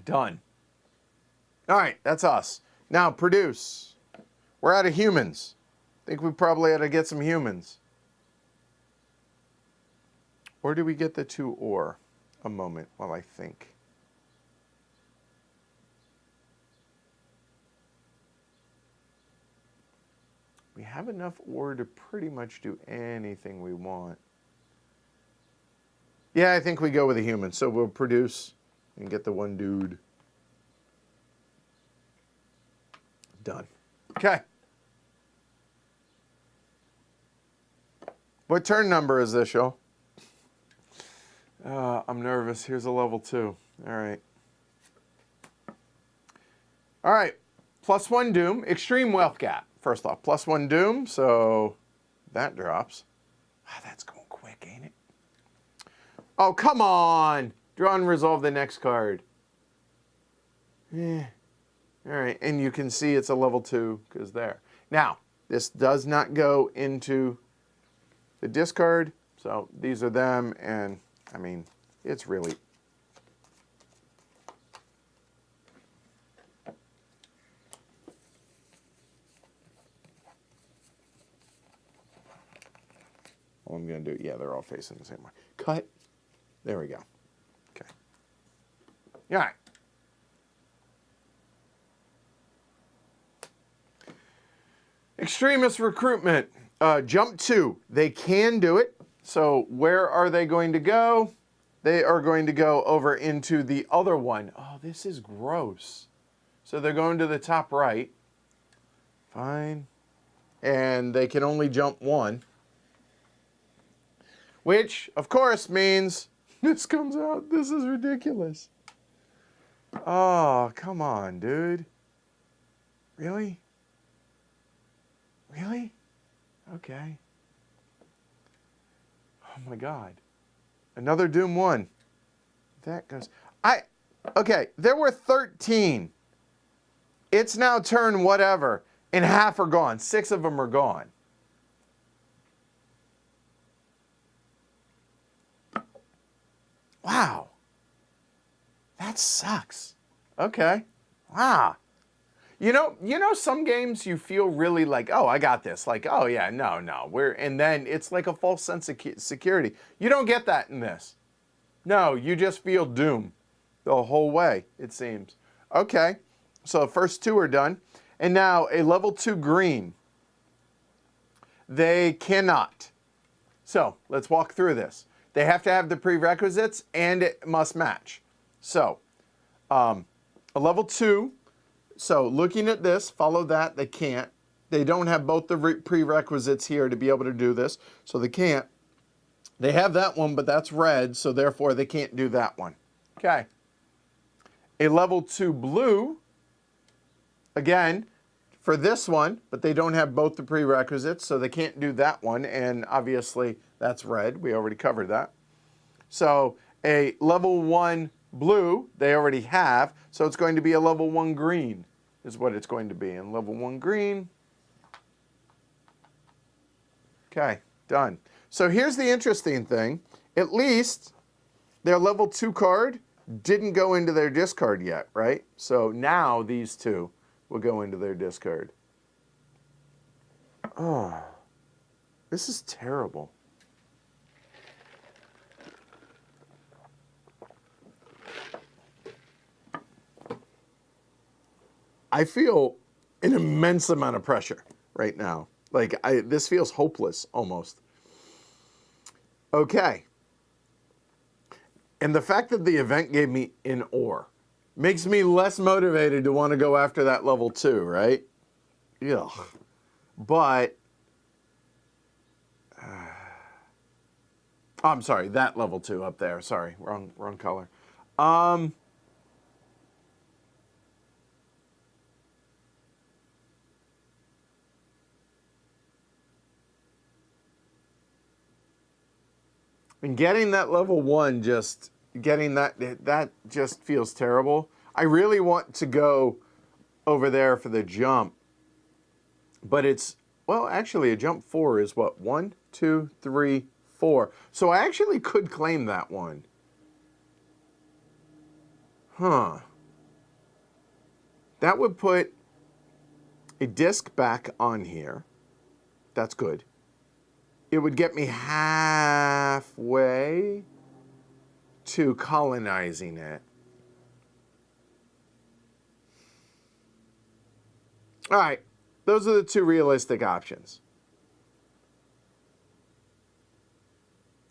Done. All right, that's us. Now produce. We're out of humans. I think we probably ought to get some humans. Or do we get the 2 ore? A moment while I think. We have enough ore to pretty much do anything we want. Yeah, I think we go with a human. So we'll produce and get the 1 dude. Done. Okay. What turn number is this, y'all? I'm nervous. Here's a level 2. All right. All right. +1 doom. Extreme wealth gap. First off, +1 doom. So that drops. Ah, that's going quick, ain't it? Oh, come on. Draw and resolve the next card. Yeah. All right. And you can see it's a level 2 because there. Now, this does not go into the discard. So these are them. And I mean, it's really. All I'm going to do, yeah, they're all facing the same way. Cut. There we go. Okay. All right. Extremist recruitment. Jump 2. They can do it. So where are they going to go? They are going to go over into the other one. Oh, this is gross. So they're going to the top right. Fine. And they can only jump 1. Which, of course, means this comes out. This is ridiculous. Oh, come on, dude. Really? Really? Okay. Oh, my God. Another Doom 1. That goes. Okay, there were 13. It's now turn whatever, and half are gone. 6 of them are gone. Wow. That sucks. Okay. Wow. You know, some games you feel really like, oh, I got this. Like, oh yeah, no, and then it's like a false sense of security. You don't get that in this. No, you just feel doom the whole way, it seems. Okay. So the first 2 are done. And now a level 2 green. They cannot. So let's walk through this. They have to have the prerequisites and it must match. So a level 2. So looking at this, follow that. They can't. They don't have both the prerequisites here to be able to do this. So they can't. They have that one, but that's red. So therefore they can't do that one. Okay. A level 2 blue. Again, for this one, but they don't have both the prerequisites. So they can't do that one. And obviously that's red. We already covered that. So a level 1 blue, they already have. So it's going to be a level 1 green is what it's going to be. And level 1 green, Okay, done. So here's the interesting thing. At least their level 2 card didn't go into their discard yet, right? So now these two will go into their discard. Oh, this is terrible. I feel an immense amount of pressure right now. Like, this feels hopeless almost. Okay. And the fact that the event gave me an ore makes me less motivated to want to go after that level 2, right? Ugh. But, I'm sorry, that level 2 up there. Sorry, wrong color. And getting that level 1 getting that just feels terrible. I really want to go over there for the jump, but it's, well, actually a jump 4 is what? 1, 2, 3, 4. So I actually could claim that one. Huh. That would put a disc back on here. That's good. It would get me halfway to colonizing it. All right, those are the two realistic options.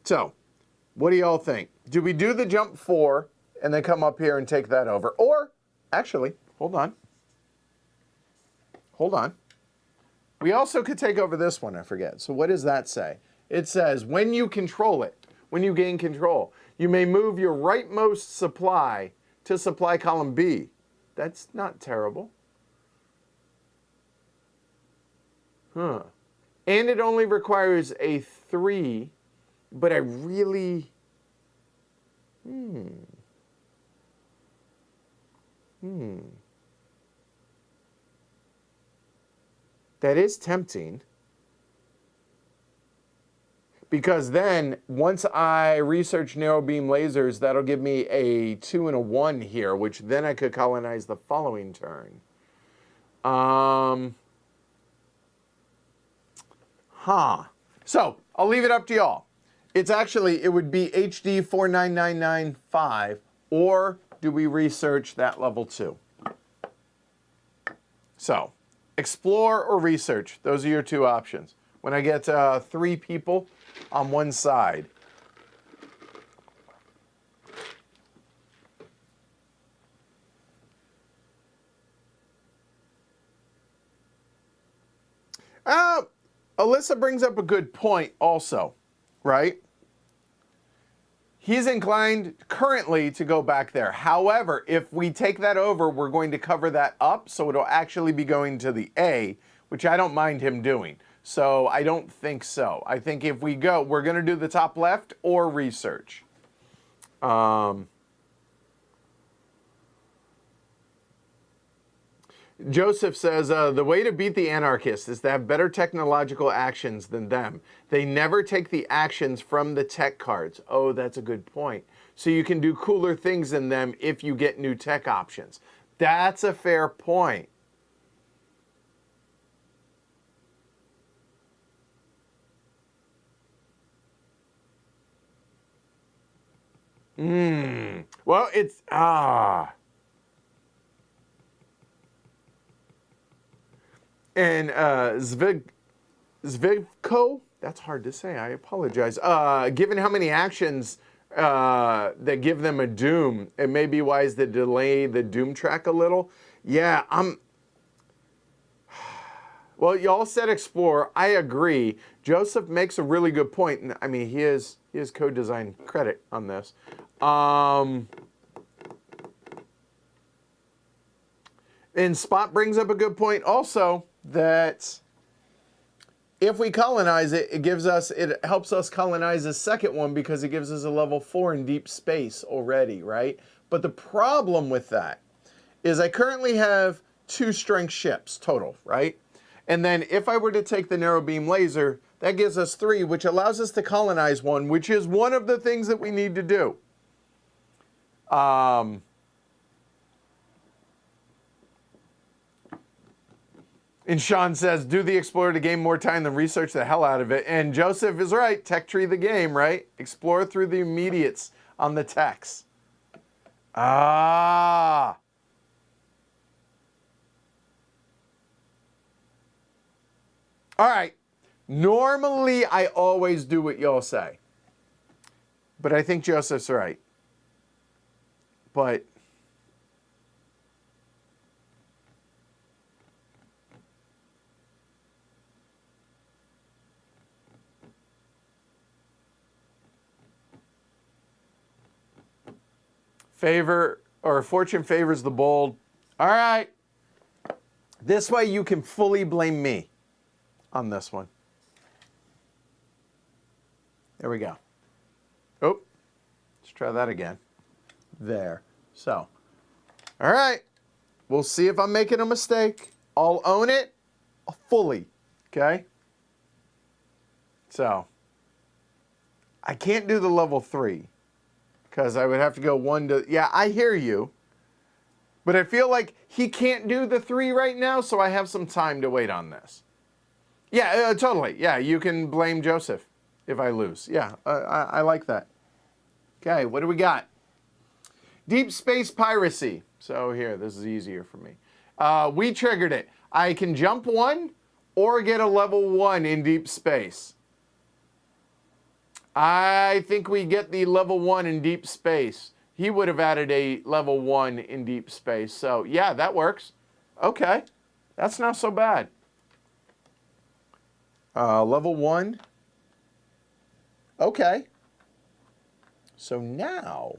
So, what do y'all think? Do we do the jump 4 and then come up here and take that over? Or, actually, hold on. Hold on. We also could take over this one, I forget. So what does that say? It says, when you control it, when you gain control, you may move your rightmost supply to supply column B. That's not terrible. Huh. And it only requires a 3, but I really... That is tempting. Because then, once I research narrow beam lasers, that'll give me a 2 and a 1 here, which then I could colonize the following turn. So, I'll leave it up to y'all. It's actually, it would be HD 49995, or do we research that level 2? So, explore or research. Those are your two options. When I get 3 people on one side. Alyssa brings up a good point also, right? He's inclined currently to go back there. However, if we take that over, we're going to cover that up, so it'll actually be going to the A, which I don't mind him doing. So I don't think so. I think if we go, we're going to do the top left or research. Joseph says, the way to beat the anarchists is to have better technological actions than them. They never take the actions from the tech cards. Oh, that's a good point. So you can do cooler things than them if you get new tech options. That's a fair point. Well, it's, And Zvigko, that's hard to say, I apologize. Given how many actions that give them a doom, it may be wise to delay the doom track a little. Yeah, well, y'all said explore. I agree. Joseph makes a really good point. And I mean, he has co-design credit on this. And Spot brings up a good point also, that if we colonize it, it helps us colonize the second one because it gives us a level 4 in deep space already, right? But the problem with that is I currently have 2 strength ships total, right? And then if I were to take the narrow beam laser, That gives us 3, which allows us to colonize 1, which is one of the things that we need to do. And Sean says, do the Explorer to gain more time than research the hell out of it. And Joseph is right. Tech tree the game, right? Explore through the immediates on the techs. Ah. All right. Normally, I always do what y'all say. But I think Joseph's right. But fortune favors the bold. All right. This way you can fully blame me on this one. There we go. Oh, let's try that again. There. So, all right. We'll see if I'm making a mistake. I'll own it fully. Okay? So, I can't do the level 3 because I would have to go 1 to... Yeah, I hear you. But I feel like he can't do the 3 right now, so I have some time to wait on this. Yeah, totally. Yeah, you can blame Joseph if I lose. Yeah, I like that. Okay, what do we got? Deep space piracy. So here, this is easier for me. We triggered it. I can jump 1 or get a level 1 in deep space. I think we get the level 1 in deep space. He would have added a level 1 in deep space. So yeah, that works. Okay, that's not so bad. Level 1. Okay. So now.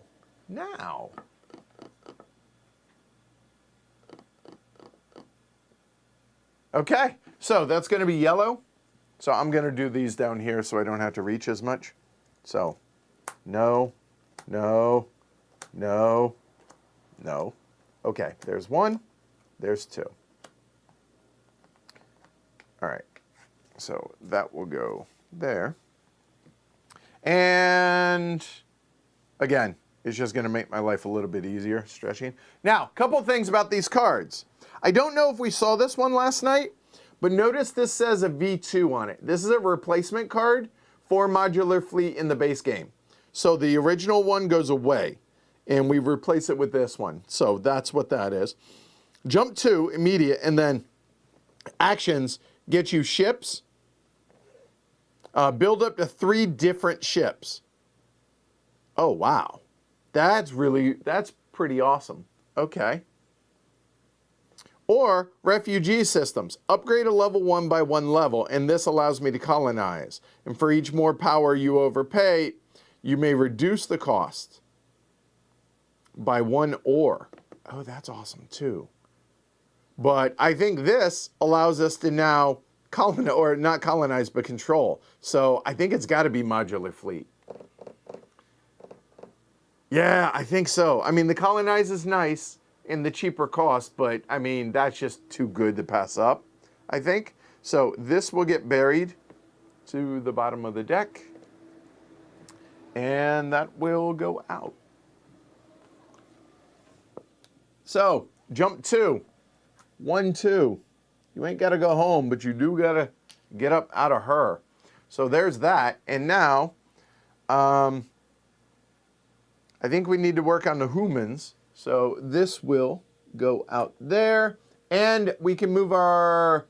Okay, so that's going to be yellow. So I'm going to do these down here so I don't have to reach as much. So, no. Okay, there's 1, there's 2. All right, so that will go there. And again, it's just going to make my life a little bit easier, stretching. Now, a couple things about these cards. I don't know if we saw this one last night, but notice this says a V2 on it. This is a replacement card for Modular Fleet in the base game. So the original one goes away, and we replace it with this one. So that's what that is. Jump 2, immediate, and then actions get you ships. Build up to 3 different ships. Oh, wow. That's pretty awesome. Okay. Or refugee systems. Upgrade a level 1 by 1 level, and this allows me to colonize. And for each more power you overpay, you may reduce the cost by 1 ore. Oh, that's awesome too. But I think this allows us to now colonize, or not colonize, but control. So I think it's got to be Modular Fleet. Yeah, I think so. I mean, the colonize is nice in the cheaper cost, but I mean, that's just too good to pass up, I think. So this will get buried to the bottom of the deck, and that will go out. So, jump 2, 1, 2. You ain't got to go home, but you do got to get up out of her. So there's that, and now, I think we need to work on the humans. So this will go out there, and we can move our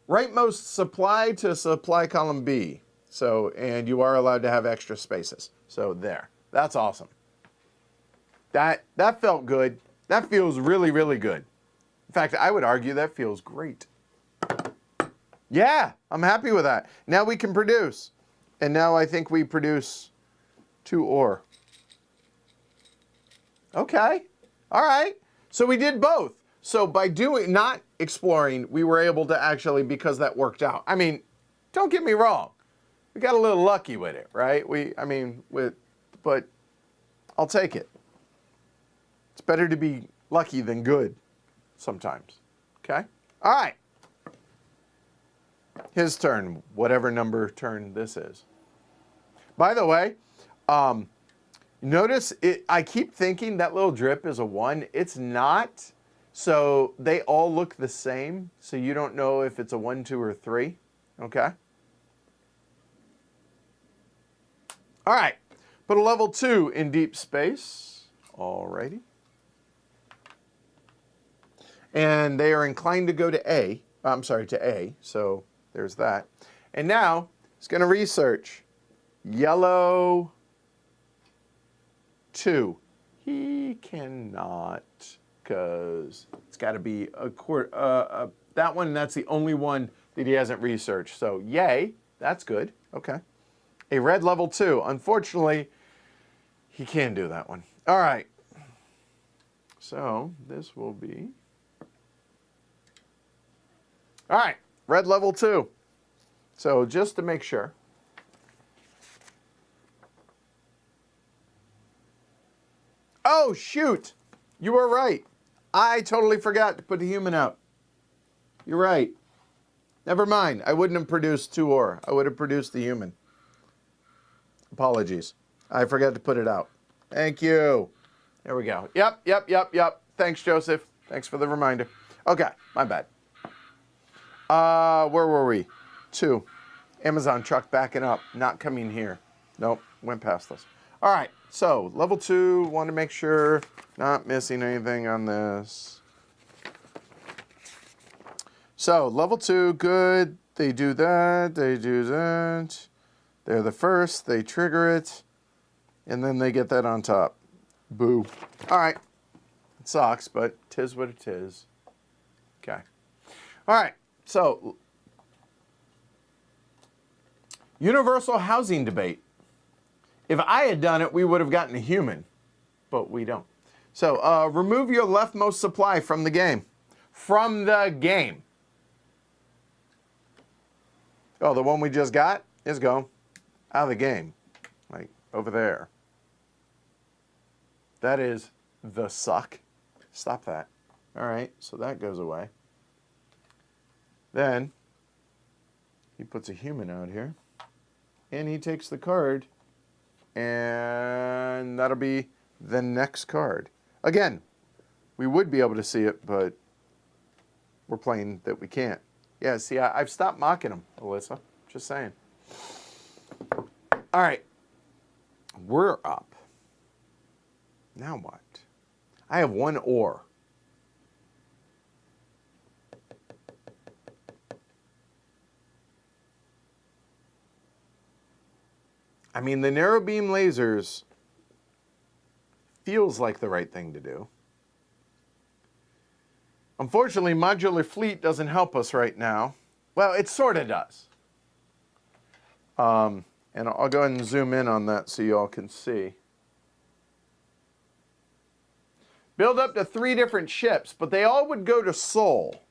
rightmost supply to supply column B. So, and you are allowed to have extra spaces. So there, that's awesome. That felt good. That feels really, really good. In fact, I would argue that feels great. Yeah, I'm happy with that. Now we can produce. And now I think we produce 2 ore. Okay, all right. So we did both. So by not exploring, we were able to actually, because that worked out. I mean, don't get me wrong. We got a little lucky with it, right? But I'll take it. It's better to be lucky than good sometimes, okay? All right. his turn, whatever number turn this is. By the way, notice I keep thinking that little drip is a 1. It's not. So they all look the same. So you don't know if it's a 1, 2, or 3. Okay. All right. Put a level 2 in deep space. Alrighty. And they are inclined to go to A. I'm sorry, to A. So there's that. And now it's going to research. Yellow 2. He cannot, because it's got to be that one. That's the only one that he hasn't researched. So yay, that's good. Okay. A red level 2. Unfortunately, he can't do that one. All right. So this will be. All right, red level 2. So just to make sure. Oh, shoot. You were right. I totally forgot to put the human out. You're right. Never mind. I wouldn't have produced 2 ore. I would have produced the human. Apologies. I forgot to put it out. Thank you. There we go. Yep. Thanks, Joseph. Thanks for the reminder. Okay, my bad. Where were we? 2. Amazon truck backing up. Not coming here. Nope, went past us. All right, so level 2. Want to make sure not missing anything on this. So level 2, good. They do that. They do that. They're the first. They trigger it, and then they get that on top. Boo. All right. It sucks, but 'tis what it is. Okay. All right. So, universal housing debate. If I had done it, we would have gotten a human, but we don't. So, remove your leftmost supply from the game. From the game. Oh, the one we just got is gone. Out of the game. Like, over there. That is the suck. Stop that. All right, so that goes away. Then he puts a human out here, and he takes the card, and that'll be the next card. Again, we would be able to see it, but we're playing that we can't. Yeah, see, I've stopped mocking him, Alyssa. Just saying. All right, we're up. Now what? I have 1 ore. I mean, the narrow beam lasers feels like the right thing to do. Unfortunately, modular fleet doesn't help us right now. Well, it sort of does. And I'll go ahead and zoom in on that so you all can see. Build up to 3 different ships, but they all would go to Seoul.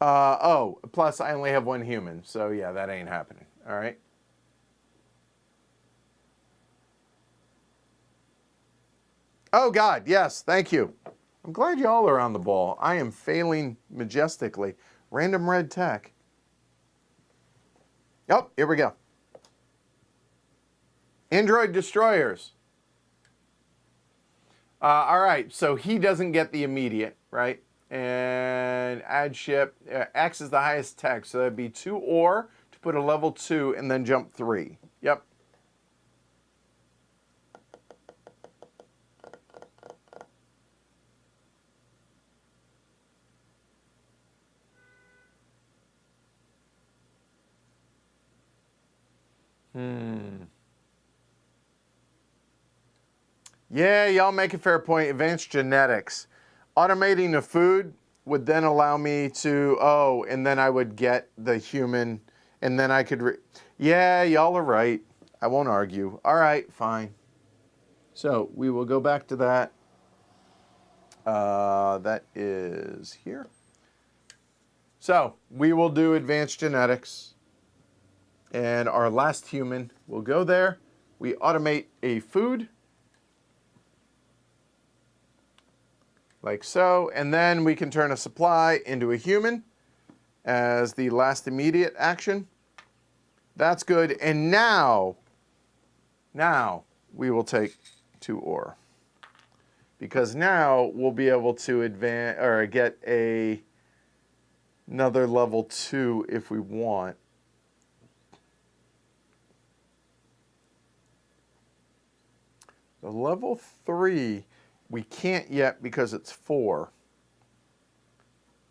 Oh, plus I only have 1 human, so yeah, that ain't happening. All right. Oh, God, yes, thank you. I'm glad y'all are on the ball. I am failing majestically. Random red tech. Oh, here we go. Android destroyers. All right, so he doesn't get the immediate, right? And add ship. X is the highest tech, so that'd be 2 ore to put a level 2 and then jump 3. Yep. Yeah, y'all make a fair point. Advanced genetics. Automating the food would then allow me to, and then I would get the human, and then I could, yeah, y'all are right. I won't argue. All right, fine. So we will go back to that. That is here. So we will do advanced genetics. And our last human will go there. We automate a food. Like so, and then we can turn a supply into a human, as the last immediate action. That's good. And now we will take 2 ore. Because now we'll be able to advance or get another level 2 if we want. The level 3 we can't yet because it's 4.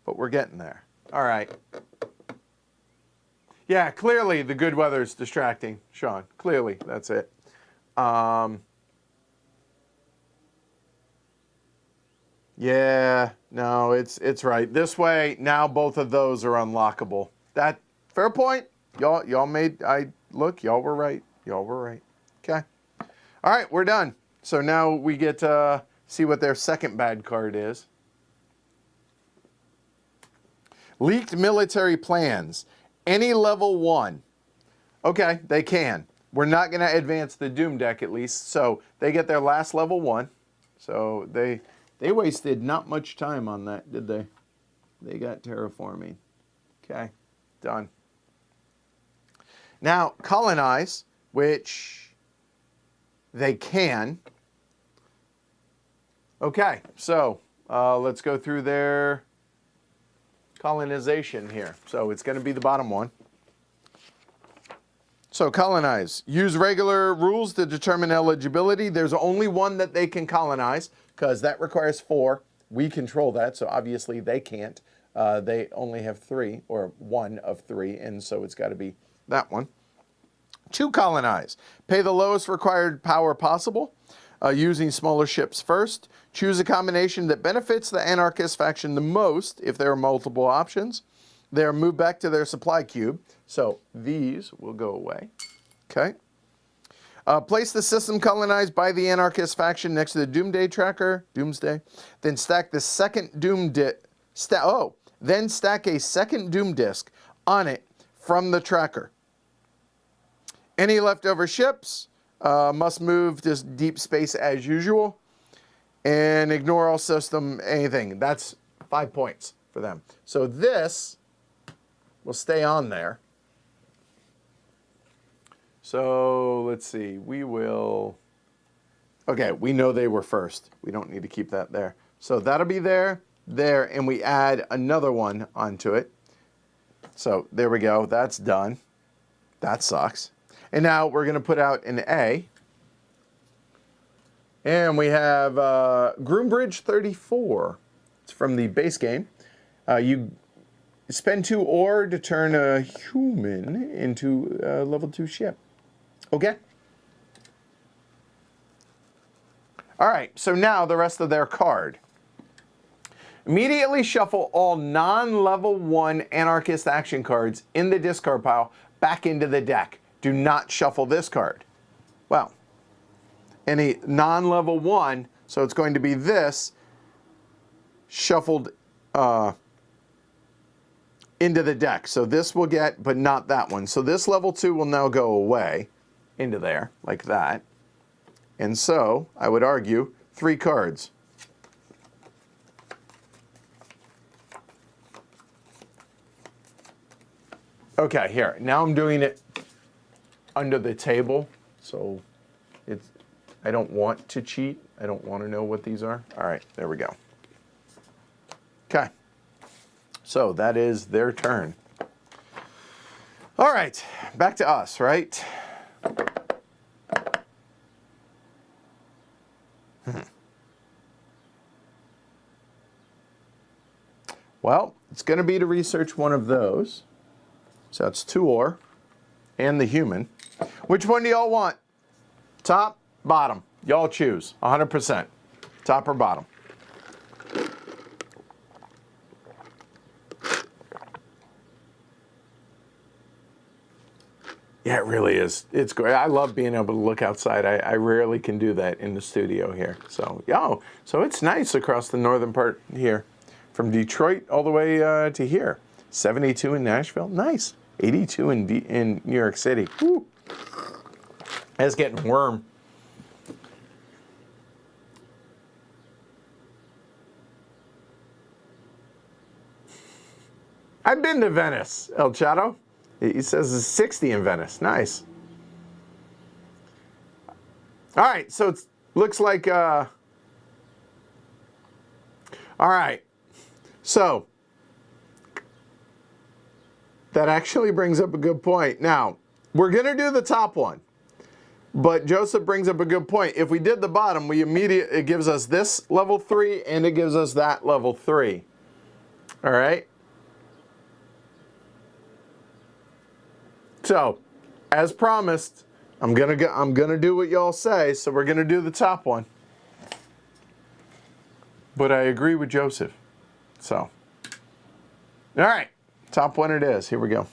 But we're getting there. All right. Yeah, clearly the good weather's distracting, Sean. Clearly, that's it. Yeah, no, it's right. This way, now both of those are unlockable. That fair point. Y'all made y'all were right. Y'all were right. Okay. All right, we're done. So now we get to see what their second bad card is. Leaked military plans. Any level 1. Okay, they can. We're not going to advance the Doom deck at least, so they get their last level 1. So they wasted not much time on that, did they? They got terraforming. Okay, done. Now, colonize, which they can. Okay, so let's go through their colonization here. So it's going to be the bottom one. So colonize. Use regular rules to determine eligibility. There's only one that they can colonize because that requires 4. We control that, so obviously they can't. They only have 3, or 1 of 3, and so it's got to be that one. 2, colonize. Pay the lowest required power possible, using smaller ships first. Choose a combination that benefits the anarchist faction the most if there are multiple options. They are moved back to their supply cube, so these will go away. Okay. Place the system colonized by the anarchist faction next to the Doomsday tracker, Doomsday. Then stack the second then stack a second Doom disk on it from the tracker. Any leftover ships must move to deep space as usual, and ignore all system anything. That's 5 points for them. So this will stay on there. So let's see, we will, okay, we know they were first. We don't need to keep that there. So that'll be there, and we add another one onto it. So there we go, that's done. That sucks. And now we're gonna put out an A. And we have Groombridge 34. It's from the base game. You spend 2 ore to turn a human into a level 2 ship. Okay? All right, so now the rest of their card. Immediately shuffle all non-level 1 anarchist action cards in the discard pile back into the deck. Do not shuffle this card. Well, any non-level 1, so it's going to be this shuffled into the deck. So this will get, but not that one. So this level 2 will now go away into there, like that. And so, I would argue, 3 cards. Okay, here. Now I'm doing it under the table, so it's, I don't want to cheat. I don't want to know what these are. All right, there we go. Okay. So that is their turn. All right, back to us, right? Well, it's going to be to research one of those. So that's 2 ore and the human. Which one do y'all want? Top, bottom. Y'all choose, 100%. Top or bottom. Yeah, it really is. It's great. I love being able to look outside. I rarely can do that in the studio here. So, so it's nice across the northern part here. From Detroit all the way to here. 72 in Nashville. Nice. 82 in New York City. Woo. It's getting warm. I've been to Venice, El Chato. He says it's 60 in Venice. Nice. All right, so it looks like, all right, so that actually brings up a good point. Now, we're going to do the top one, but Joseph brings up a good point. If we did the bottom, it gives us this level 3 and it gives us that level 3. All right. So, as promised, I'm gonna do what y'all say. So we're gonna do the top one. But I agree with Joseph. So, all right, top one it is. Here we go.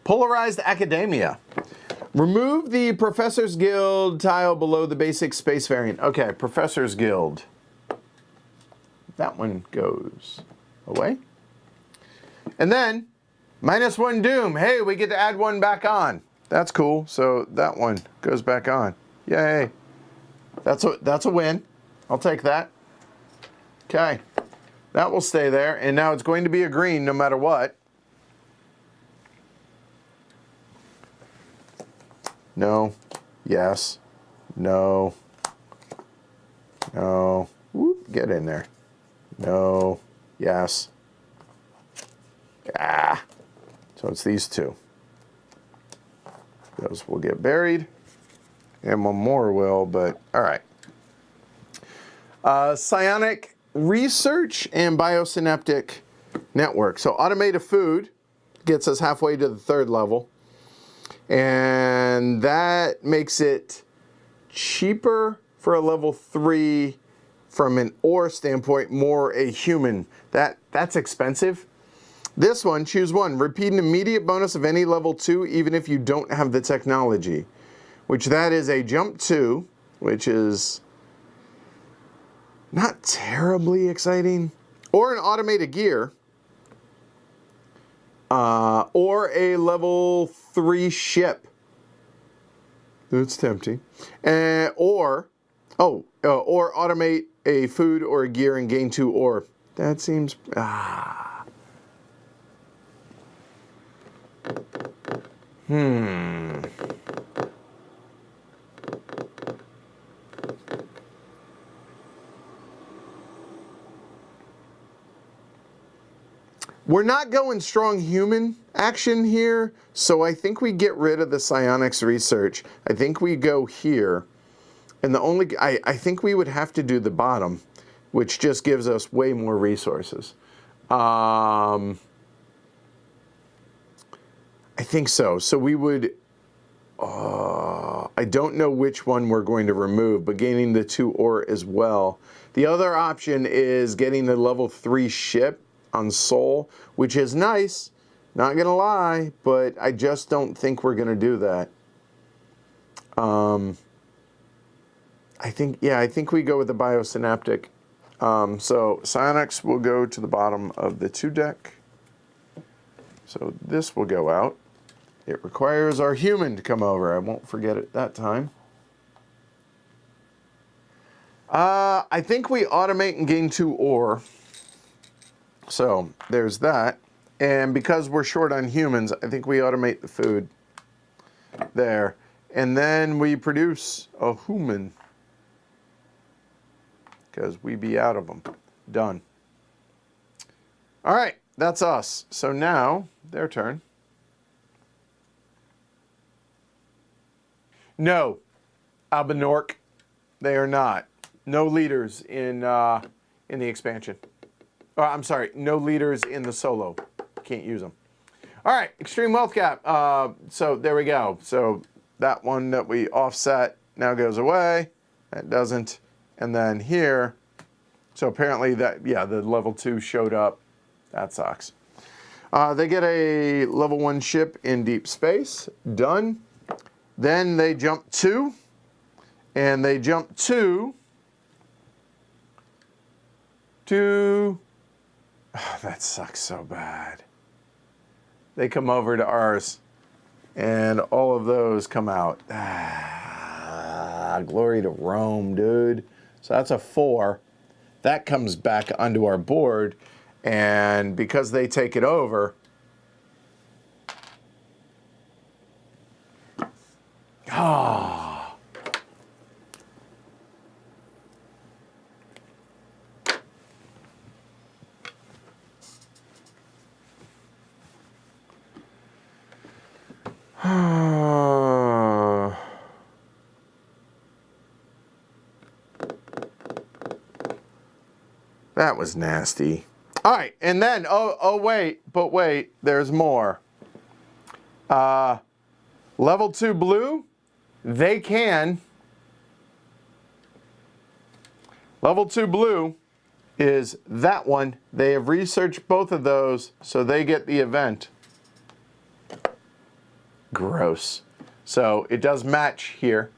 Polarized Academia. Remove the Professor's Guild tile below the basic space variant. Okay, Professor's Guild. That one goes away. And then, -1 Doom. Hey, we get to add one back on. That's cool. So that one goes back on. Yay. That's a win. I'll take that. Okay. That will stay there. And now it's going to be a green no matter what. No. Yes. No. No. Whoop, get in there. No. Yes. Ah. So it's these two. Those will get buried. And one more will, but all right. Psionic research and biosynaptic network. So automated food gets us halfway to the 3rd level. And that makes it cheaper for a level 3 from an ore standpoint, more a human. That's expensive. This one, choose one. Repeat an immediate bonus of any level 2, even if you don't have the technology. Which that is a jump 2, which is not terribly exciting. Or an automated gear. Or a level 3 ship. That's tempting. Or automate a food or a gear and gain 2 ore. That seems... We're not going strong human action here, so I think we get rid of the psionics research. I think we go here. And I think we would have to do the bottom, which just gives us way more resources. I think so. So we would, I don't know which one we're going to remove, but gaining the 2 ore as well. The other option is getting the level 3 ship on Soul, which is nice, not gonna lie, but I just don't think we're gonna do that. I think we go with the biosynaptic. So psionics will go to the bottom of the 2 deck. So this will go out. It requires our human to come over. I won't forget it that time. I think we automate and gain 2 ore. So there's that. And because we're short on humans, I think we automate the food there. And then we produce a human. Because we be out of them. Done. All right, that's us. So now, their turn. No, Albinork, they are not. No leaders in the expansion. Oh, I'm sorry, no leaders in the solo. Can't use them. All right, extreme wealth cap. So there we go. So that one that we offset now goes away. That doesn't. And then here, so apparently that, yeah, the level 2 showed up. That sucks. They get a level 1 ship in deep space. Done. Then they jump 2. And they jump 2 to... Oh, that sucks so bad. They come over to ours, and all of those come out. Glory to Rome, dude. So that's a 4. that comes back onto our board, and because they take it over, that was nasty. All right, and then, wait, there's more. Level 2 blue, they can. Level 2 blue is that one. They have researched both of those, so they get the event. Gross. So it does match here.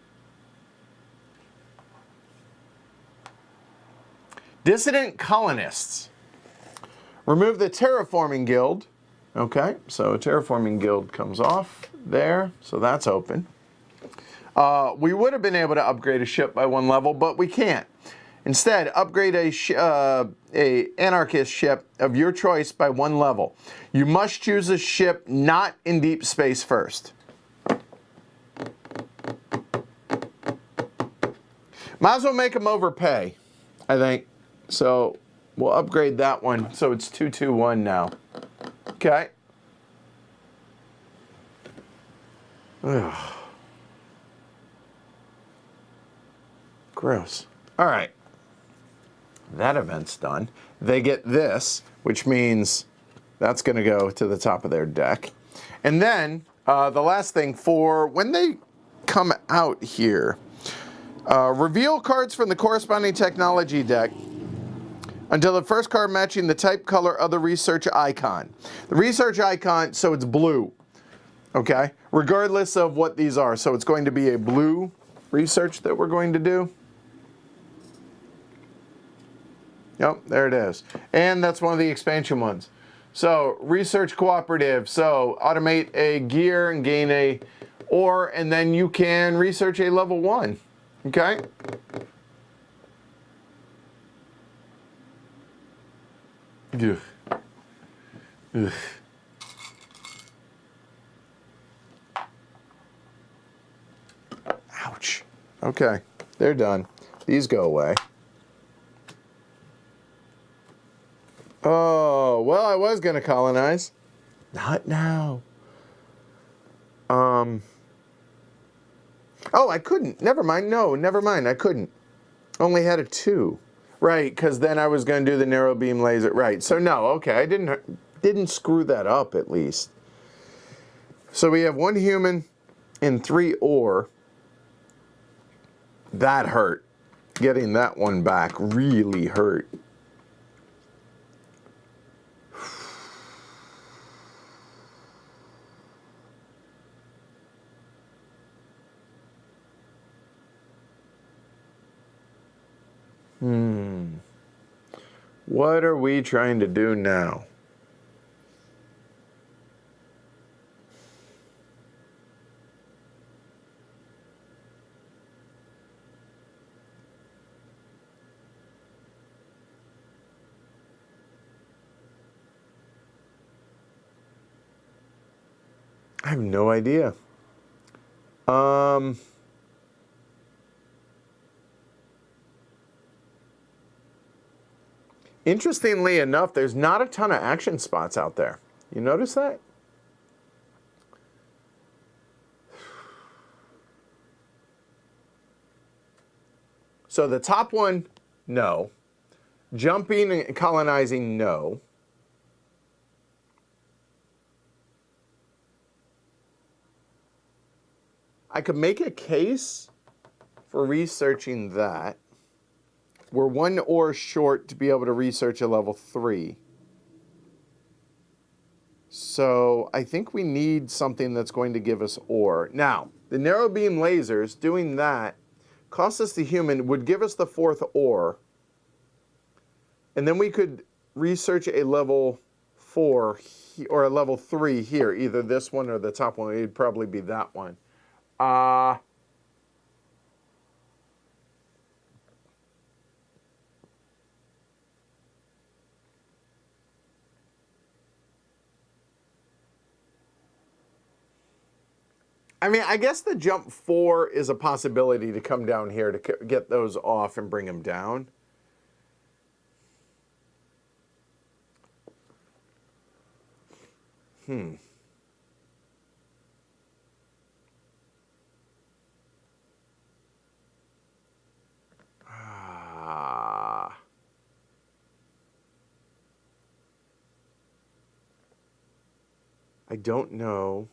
Dissident colonists. Remove the terraforming guild. Okay, so terraforming guild comes off there, so that's open. We would have been able to upgrade a ship by 1 level, but we can't. Instead, upgrade a anarchist ship of your choice by 1 level. You must choose a ship not in deep space first. Might as well make them overpay, I think. So we'll upgrade that one. So it's 221 now. Okay. Ugh. Gross. All right. That event's done. They get this, which means that's going to go to the top of their deck. And then the last thing for when they come out here, reveal cards from the corresponding technology deck until the first card matching the type, color of the research icon. The research icon, so it's blue, okay? Regardless of what these are. So it's going to be a blue research that we're going to do. Yep, there it is. And that's one of the expansion ones. So research cooperative. So automate a gear and gain a ore, and then you can research a level 1, okay? Ugh. Ugh. Ouch. Okay, they're done. These go away. Oh, well, I was going to colonize. Not now. Oh, I couldn't. Never mind. No, never mind. I couldn't. Only had a 2. Right, because then I was going to do the narrow beam laser. Right, so no, okay, I didn't screw that up at least. So we have 1 human and 3 ore. That hurt. Getting that one back really hurt. What are we trying to do now? I have no idea. Interestingly enough, there's not a ton of action spots out there. You notice that? So the top one, no. Jumping and colonizing, no. I could make a case for researching that. We're 1 ore short to be able to research a level 3. So I think we need something that's going to give us ore. Now, the narrow beam lasers, doing that, cost us the human, would give us the 4th ore. And then we could research a level 4 or a level 3 here, either this one or the top one. It'd probably be that one. I mean, I guess the jump 4 is a possibility to come down here to get those off and bring them down. I don't know.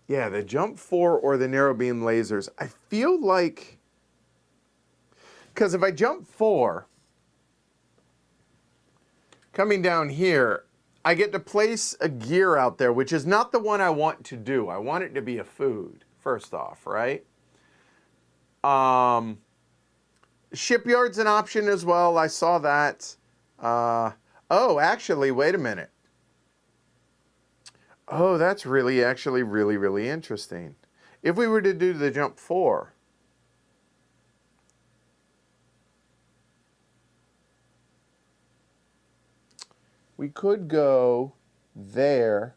Yeah, the jump 4 or the narrow beam lasers. I feel like, because if I jump 4, coming down here, I get to place a gear out there, which is not the one I want to do. I want it to be a food, first off, right? Shipyard's an option as well. I saw that. Oh, actually, wait a minute. Oh, that's actually really interesting. If we were to do the jump 4, we could go there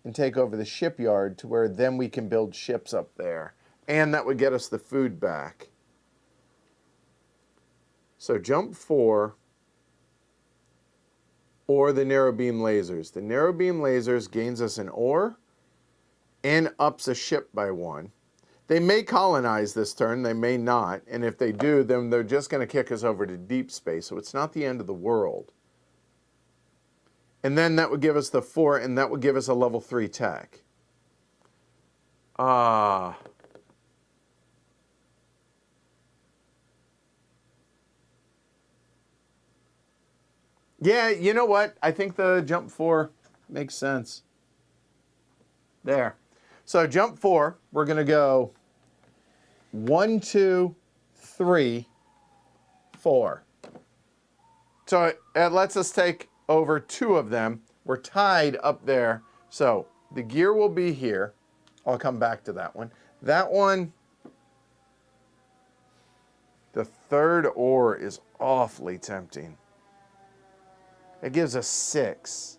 and take over the shipyard to where then we can build ships up there. And that would get us the food back. So jump 4 or the narrow beam lasers. The narrow beam lasers gains us an ore and ups a ship by 1. They may colonize this turn, they may not. And if they do, then they're just going to kick us over to deep space. So it's not the end of the world. And then that would give us the 4, and that would give us a level 3 tech. Yeah, you know what? I think the jump 4 makes sense. There. So jump 4, we're going to go 1, 2, 3, 4. So it lets us take over 2 of them. We're tied up there. So the gear will be here. I'll come back to that one. That one, the 3rd ore is awfully tempting. It gives us 6.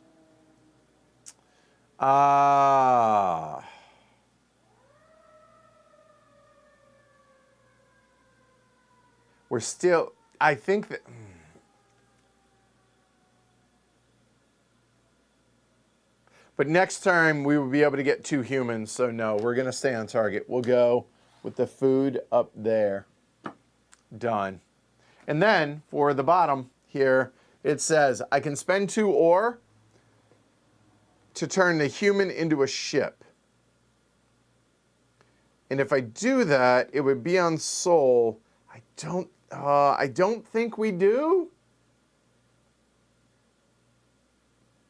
We're still, I think that, but next time we will be able to get 2 humans, so no, we're going to stay on target. We'll go with the food up there. Done. And then for the bottom here, it says, I can spend 2 ore to turn the human into a ship. And if I do that, it would be on soul. I don't think we do.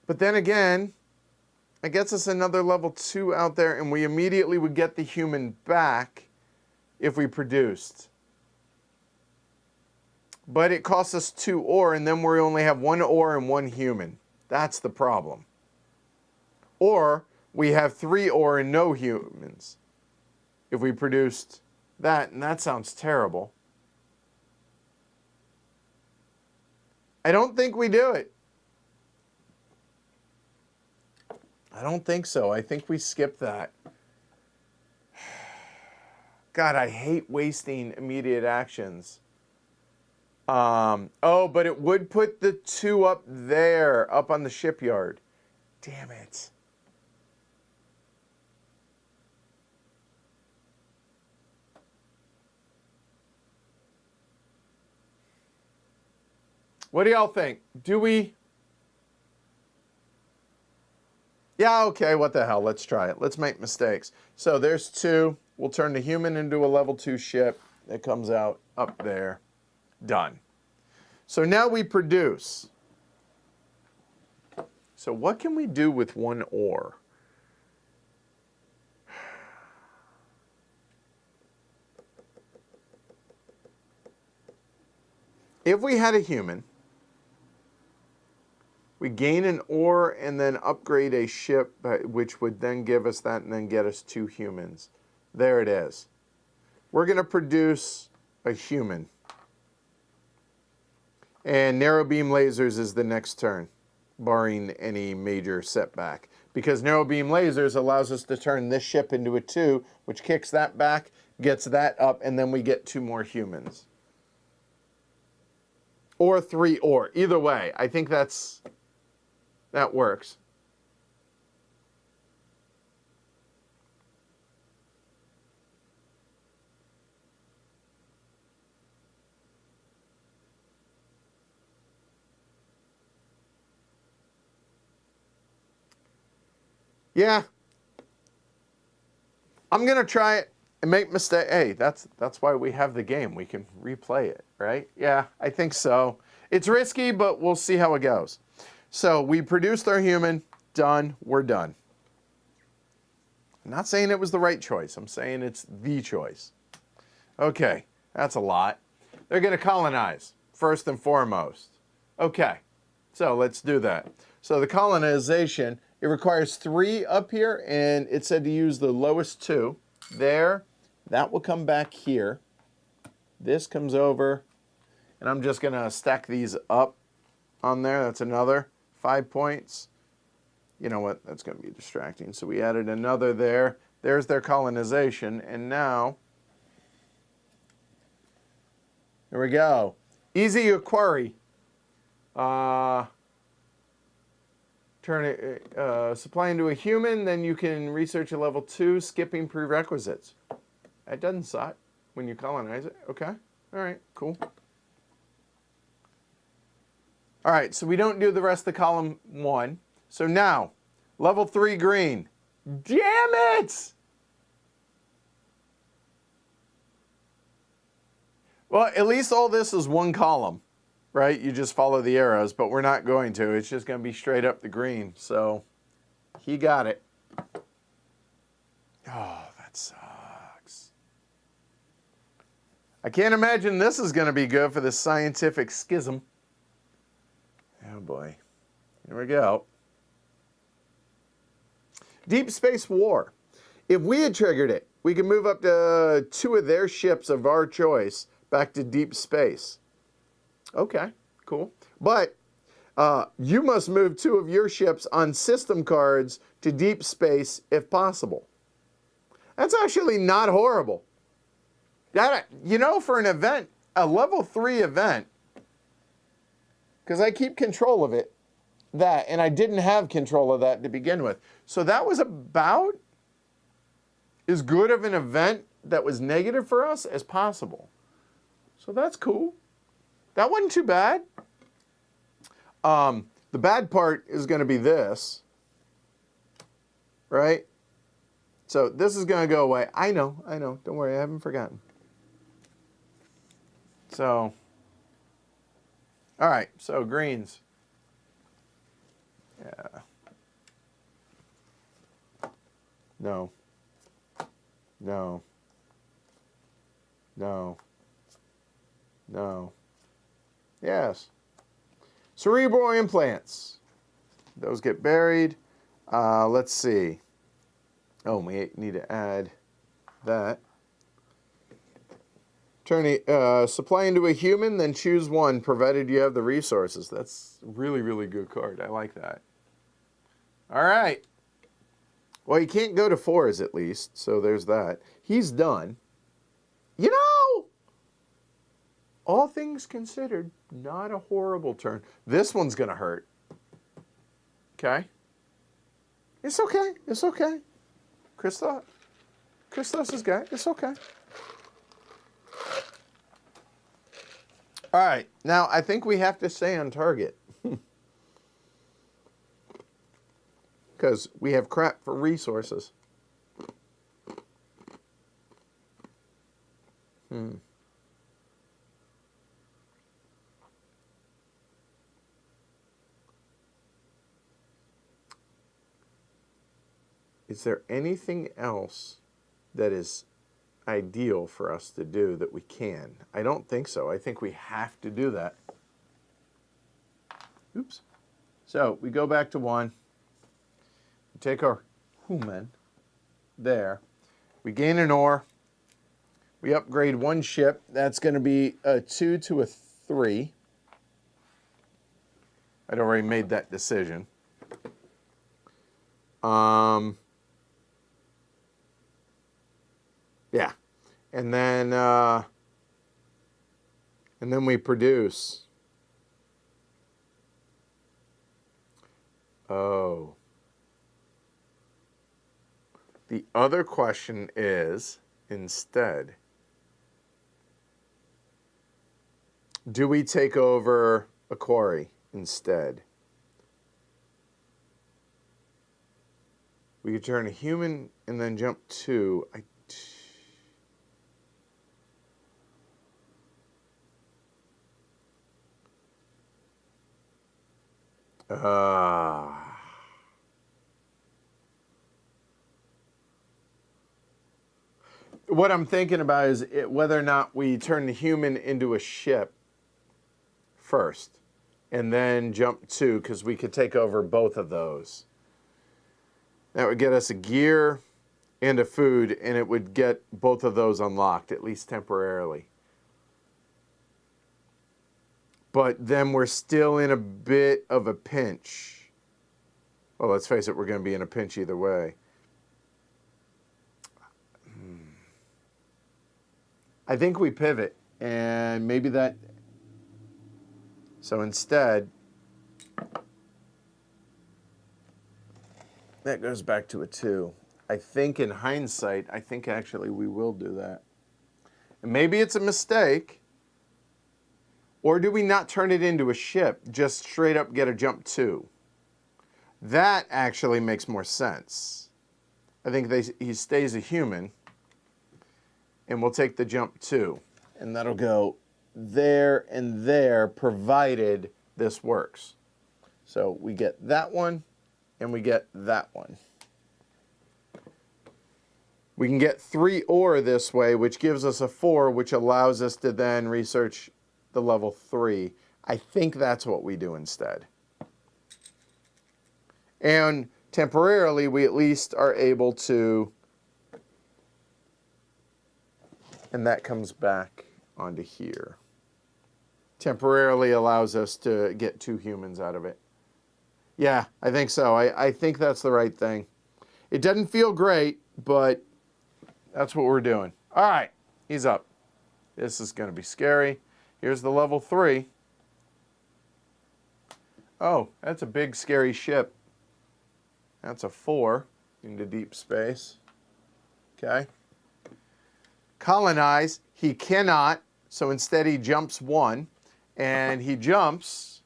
But then again, it gets us another level 2 out there, and we immediately would get the human back if we produced. But it costs us 2 ore, and then we only have 1 ore and 1 human. That's the problem. Or we have 3 ore and no humans if we produced that, and that sounds terrible. I don't think we do it. I don't think so. I think we skip that. God, I hate wasting immediate actions. Oh, but it would put the 2 up there, up on the shipyard. Damn it. What do y'all think? Do we? Yeah, okay, what the hell? Let's try it. Let's make mistakes. So there's 2. We'll turn the human into a level 2 ship. It comes out up there. Done. So now we produce. So what can we do with 1 ore? If we had a human, we gain an ore and then upgrade a ship, which would then give us that and then get us 2 humans. There it is. We're going to produce a human. And narrow beam lasers is the next turn, barring any major setback. because narrow beam lasers allows us to turn this ship into a 2, which kicks that back, gets that up, and then we get 2 more humans. Or 3 or. Either way, I think that works. Yeah. I'm going to try it and make mistakes. Hey, that's why we have the game. We can replay it, right? Yeah, I think so. It's risky, but we'll see how it goes. So we produced our human. Done. We're done. I'm not saying it was the right choice. I'm saying it's the choice. Okay, that's a lot. They're going to colonize, first and foremost. Okay, so let's do that. So the colonization, it requires 3 up here, and it said to use the lowest 2. There, that will come back here. This comes over, and I'm just going to stack these up on there. That's another 5 points. You know what? That's going to be distracting. So we added another there. There's their colonization, and now, here we go. Easy query. Turn it, supply into a human, then you can research a level 2, skipping prerequisites. That doesn't suck when you colonize it. Okay. All right, cool. All right, so we don't do the rest of the column 1. So now, level 3 green. Damn it! Well, at least all this is 1 column, right? You just follow the arrows, but we're not going to. It's just going to be straight up the green. So he got it. Oh, that sucks. I can't imagine this is going to be good for the scientific schism. Oh boy. Here we go. Deep Space War. If we had triggered it, we could move up to 2 of their ships of our choice back to deep space. Okay, cool. But you must move 2 of your ships on system cards to deep space if possible. That's actually not horrible. That, you know, for an event, a level 3 event, because I keep control of it, and I didn't have control of that to begin with. So that was about as good of an event that was negative for us as possible. So that's cool. That wasn't too bad. The bad part is going to be this, right? So this is going to go away. I know. Don't worry, I haven't forgotten. So, all right, so greens. Yeah. No. No. No. No. Yes. Cerebral implants. Those get buried. Let's see. Oh, we need to add that. Turn a supply into a human, then choose 1, provided you have the resources. That's a really, really good card. I like that. All right. Well, you can't go to 4s at least, so there's that. He's done. You know, all things considered, not a horrible turn. This one's going to hurt. Okay? It's okay. It's okay. Christos is good. It's okay. All right. Now, I think we have to stay on target. Because we have crap for resources. Is there anything else that is ideal for us to do that we can? I don't think so. I think we have to do that. Oops. So we go back to 1. We take our human there. We gain an ore. We upgrade 1 ship. That's going to be a 2 to a 3. I'd already made that decision. Yeah. And then we produce. Oh. The other question is, instead, do we take over a quarry instead? We could turn a human and then jump 2. What I'm thinking about is whether or not we turn the human into a ship first and then jump 2, because we could take over both of those. That would get us a gear and a food, and it would get both of those unlocked, at least temporarily. But then we're still in a bit of a pinch. Well, let's face it, we're going to be in a pinch either way. I think we pivot, and maybe that... So instead, that goes back to a 2. I think in hindsight, I think actually we will do that. And maybe it's a mistake. Or do we not turn it into a ship, just straight up get a jump 2? That actually makes more sense. I think he stays a human, and we'll take the jump 2. And that'll go there and there, provided this works. So we get that one, and we get that one. We can get 3 ore this way, which gives us a 4, which allows us to then research the level 3. I think that's what we do instead. And temporarily, we at least are able to, and that comes back onto here. Temporarily allows us to get 2 humans out of it. Yeah, I think so. I think that's the right thing. It doesn't feel great, but that's what we're doing. All right, he's up. This is going to be scary. Here's the level 3. Oh, that's a big, scary ship. That's a 4 into deep space. Okay. Colonize. He cannot, so instead he jumps 1. And he jumps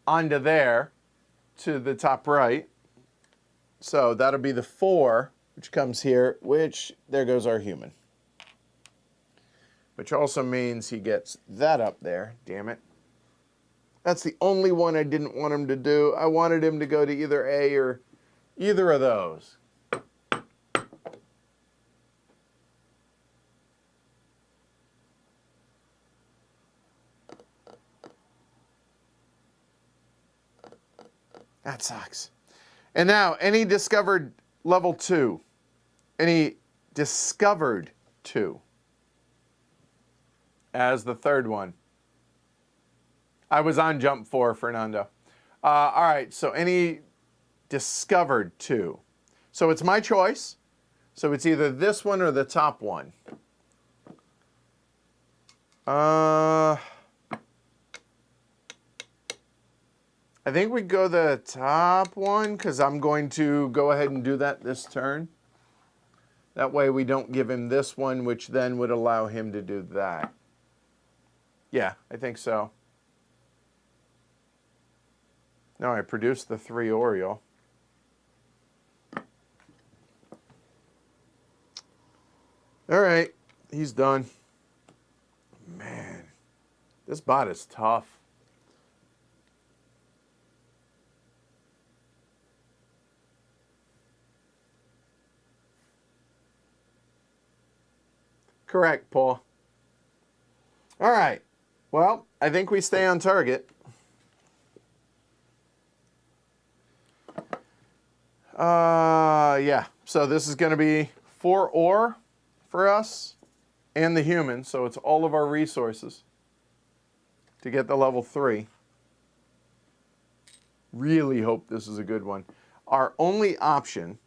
onto there to the top right. So that'll be the 4, which comes here, which there goes our human. Which also means he gets that up there. Damn it. That's the only one I didn't want him to do. I wanted him to go to either A or either of those. That sucks. And now, any discovered level 2? Any discovered 2? As the third one. I was on jump 4, Fernando. All right, so any discovered 2. So it's my choice. So it's either this one or the top one. I think we go the top one, because I'm going to go ahead and do that this turn. That way we don't give him this one, which then would allow him to do that. Yeah, I think so. No, I produced the 3 Oriole. All right, he's done. Man, this bot is tough. Correct, Paul. All right. Well, I think we stay on target. Yeah. So this is going to be 4 ore for us and the human. So it's all of our resources to get the level 3. really hope this is a good one. Our only option,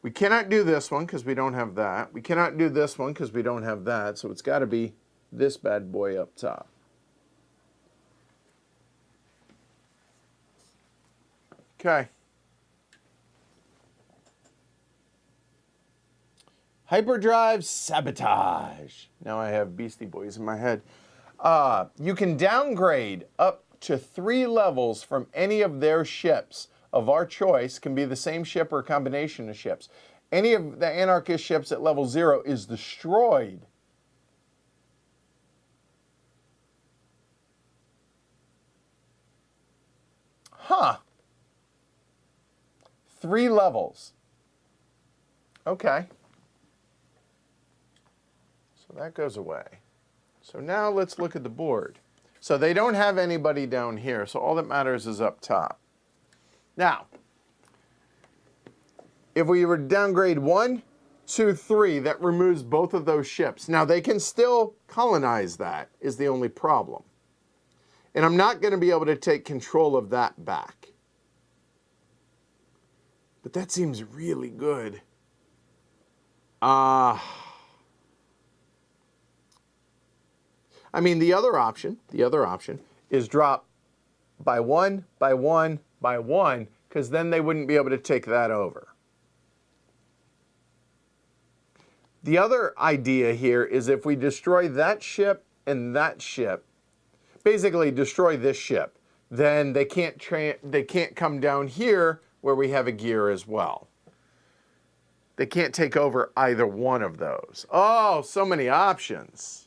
we cannot do this one because we don't have that. We cannot do this one because we don't have that. So it's got to be this bad boy up top. Okay. Hyperdrive Sabotage. Now I have Beastie Boys in my head. You can downgrade up to 3 levels from any of their ships of our choice. Can be the same ship or a combination of ships. Any of the anarchist ships at level 0 is destroyed. Huh. 3 levels. Okay. So that goes away. So now let's look at the board. So they don't have anybody down here, so all that matters is up top. Now, if we were to downgrade 1, 2, 3, that removes both of those ships. Now they can still colonize, that is the only problem. And I'm not going to be able to take control of that back. But that seems really good. I mean, the other option is drop by 1, by 1, by 1, because then they wouldn't be able to take that over. The other idea here is if we destroy that ship and that ship, basically destroy this ship, then they can't come down here where we have a gear as well. They can't take over either one of those. Oh, so many options.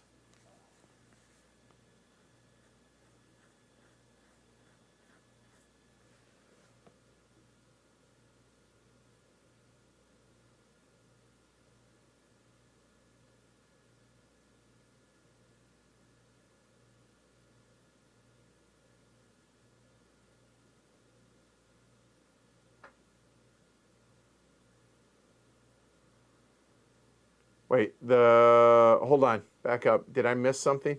Wait, hold on, back up. Did I miss something?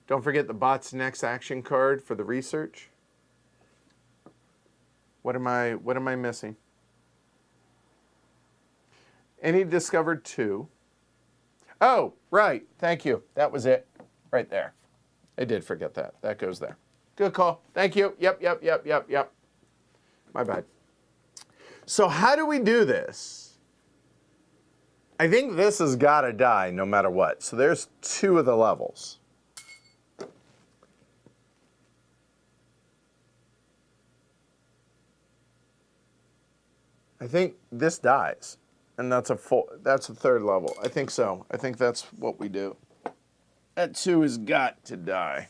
Don't forget the bot's next action card for the research. What am I missing? Any discovered 2. Oh, right, thank you. That was it, right there. I did forget that. That goes there. Good call, thank you. Yep. My bad. So how do we do this? I think this has got to die no matter what. So there's 2 of the levels. I think this dies, and that's a 3rd level. I think so. I think that's what we do. That 2 has got to die.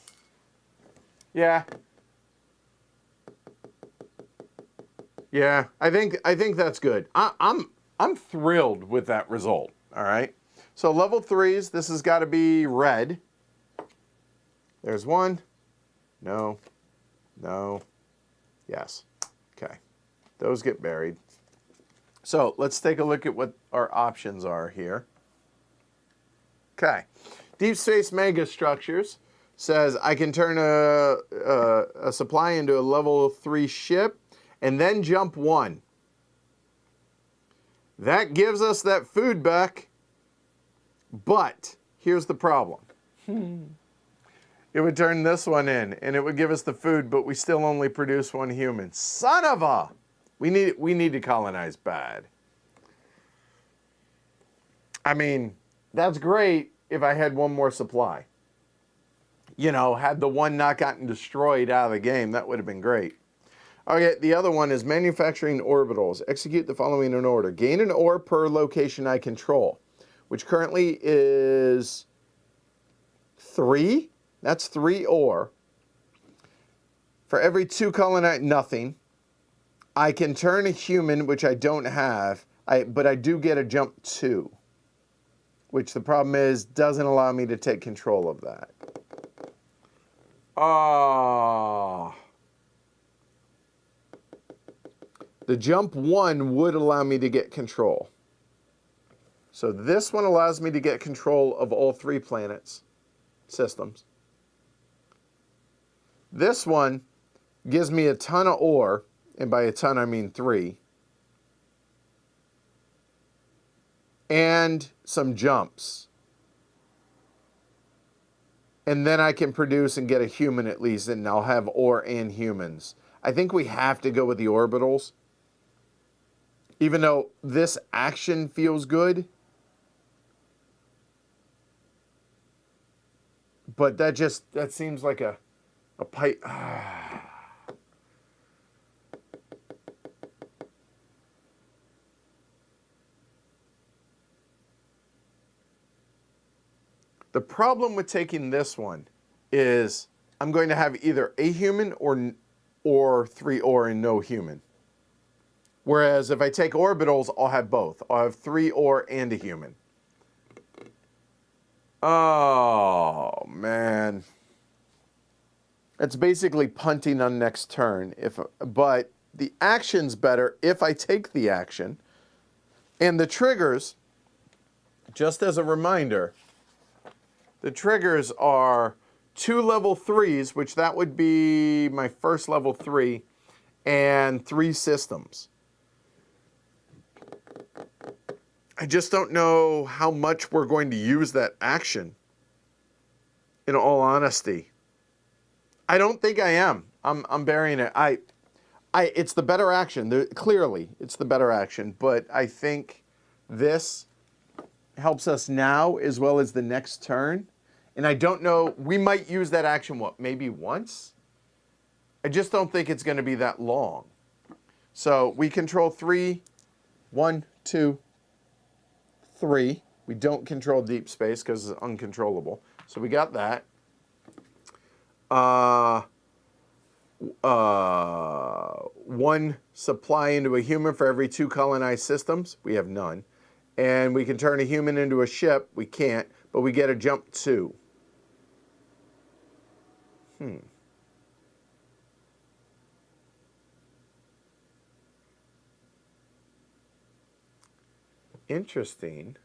Yeah. Yeah, I think that's good. I'm thrilled with that result, all right? So level 3s, this has got to be red. There's 1. No. Yes. Okay. Those get buried. So let's take a look at what our options are here. Okay. Deep Space Mega Structures says I can turn a supply into a level 3 ship and then jump 1. That gives us that food back, but here's the problem. It would turn this one in, and it would give us the food, but we still only produce 1 human. Son of a! We need to colonize bad. I mean, that's great if I had 1 more supply. You know, had the 1 not gotten destroyed out of the game, that would have been great. Okay, the other one is manufacturing orbitals. Execute the following in order. Gain an ore per location I control, which currently is 3. That's 3 ore. For every 2 colonite, nothing. I can turn a human, which I don't have, but I do get a jump 2, which the problem is doesn't allow me to take control of that. The jump 1 would allow me to get control. So this one allows me to get control of all 3 planets, systems. This one Gives me a ton of ore, and by a ton I mean 3. And some jumps. And then I can produce and get a human at least, and I'll have ore and humans. I think we have to go with the orbitals. Even though this action feels good. But that seems like a pipe. The problem with taking this one is I'm going to have either a human or 3 ore and no human. Whereas if I take orbitals, I'll have both. I'll have 3 ore and a human. Oh, man. That's basically punting on next turn. But the action's better if I take the action. And the triggers, just as a reminder, the triggers are 2 level 3s, which that would be my first level 3, and 3 systems. I just don't know how much we're going to use that action, in all honesty. I don't think I am. I'm burying it. It's the better action. Clearly, it's the better action, but I think this helps us now as well as the next turn. And I don't know, we might use that action, maybe once? I just don't think it's going to be that long. So we control 3, 1, 2, 3. We don't control deep space because it's uncontrollable. So we got that. 1 supply into a human for every 2 colonized systems. We have none. And we can turn a human into a ship. We can't, but we get a jump 2. Interesting.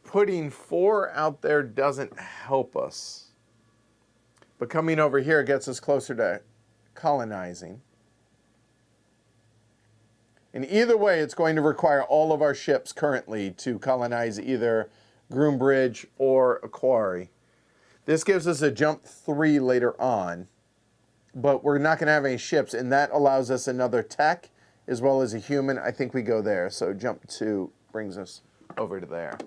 Putting 4 out there doesn't help us. But coming over here gets us closer to colonizing. And either way, it's going to require all of our ships currently to colonize either Groombridge or a quarry. This gives us a jump 3 later on, but we're not going to have any ships, and that allows us another tech as well as a human. I think we go there, so jump 2 brings us over to there.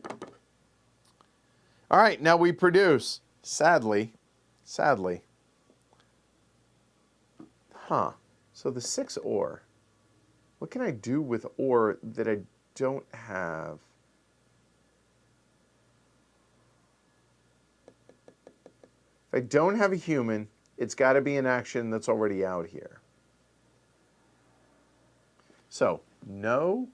All right, now we produce. Sadly. So the 6 ore. What can I do with ore that I don't have? If I don't have a human, it's got to be an action that's already out here. So, no.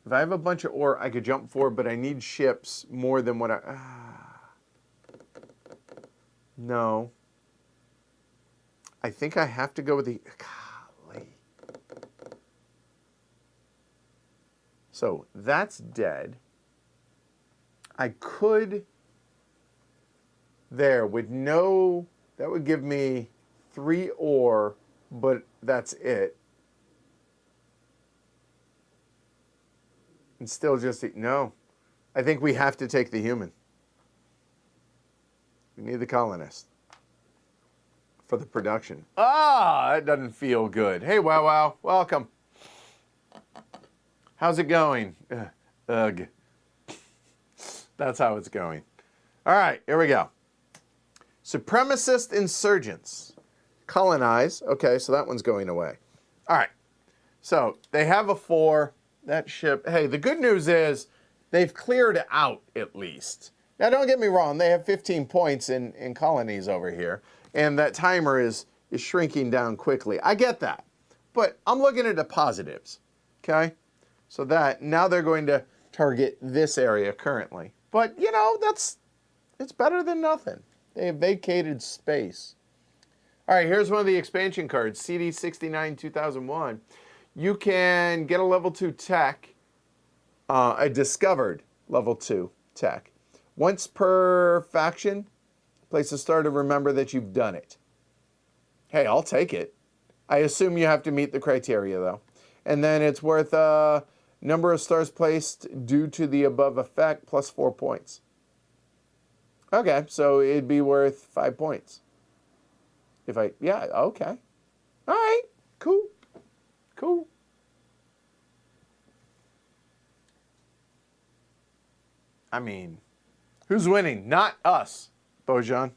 If I have a bunch of ore, I could jump 4, but I need ships more than what I... No. I think I have to go with the... Golly. So, that's dead. I could... There, with no... That would give me 3 ore, but that's it. And still just... No. I think we have to take the human. We need the colonist. For the production. That doesn't feel good. Hey, Wow Wow. Welcome. How's it going? Ugh. That's how it's going. All right, here we go. Supremacist insurgents. Colonize. Okay, so that one's going away. All right. So they have a 4. That ship. Hey, the good news is they've cleared out at least. Now, don't get me wrong. They have 15 points in colonies over here. And that timer is shrinking down quickly. I get that. But I'm looking at the positives. Okay? So that, now they're going to target this area currently. But, you know, it's better than nothing. They have vacated space. All right, here's one of the expansion cards, CD 69 2001. you can get a level 2 tech, a discovered level 2 tech. Once per faction, place a star to remember that you've done it. Hey, I'll take it. I assume you have to meet the criteria, though. And then it's worth number of stars placed due to the above effect plus 4 points. Okay, so it'd be worth 5 points. Yeah, okay. All right, cool. Cool. I mean, who's winning? Not us, Bojan.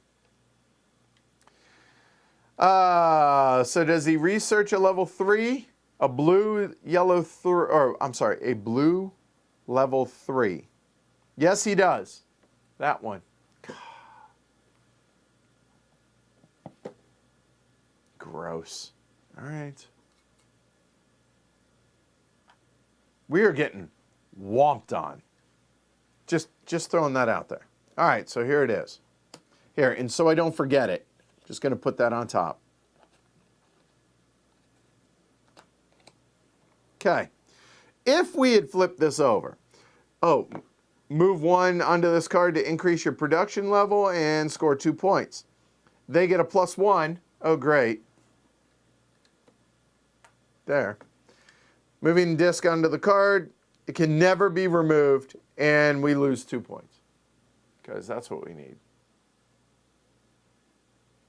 So does he research a level 3? A blue, yellow, a blue level 3. Yes, he does. That one. Gross. All right. We are getting whomped on. Just throwing that out there. All right, so here it is. Here, and so I don't forget it, just going to put that on top. Okay. If we had flipped this over, move 1 onto this card to increase your production level and score 2 points. They get a +1. Oh, great. There. Moving disc onto the card, it can never be removed, and we lose 2 points. Because that's what we need.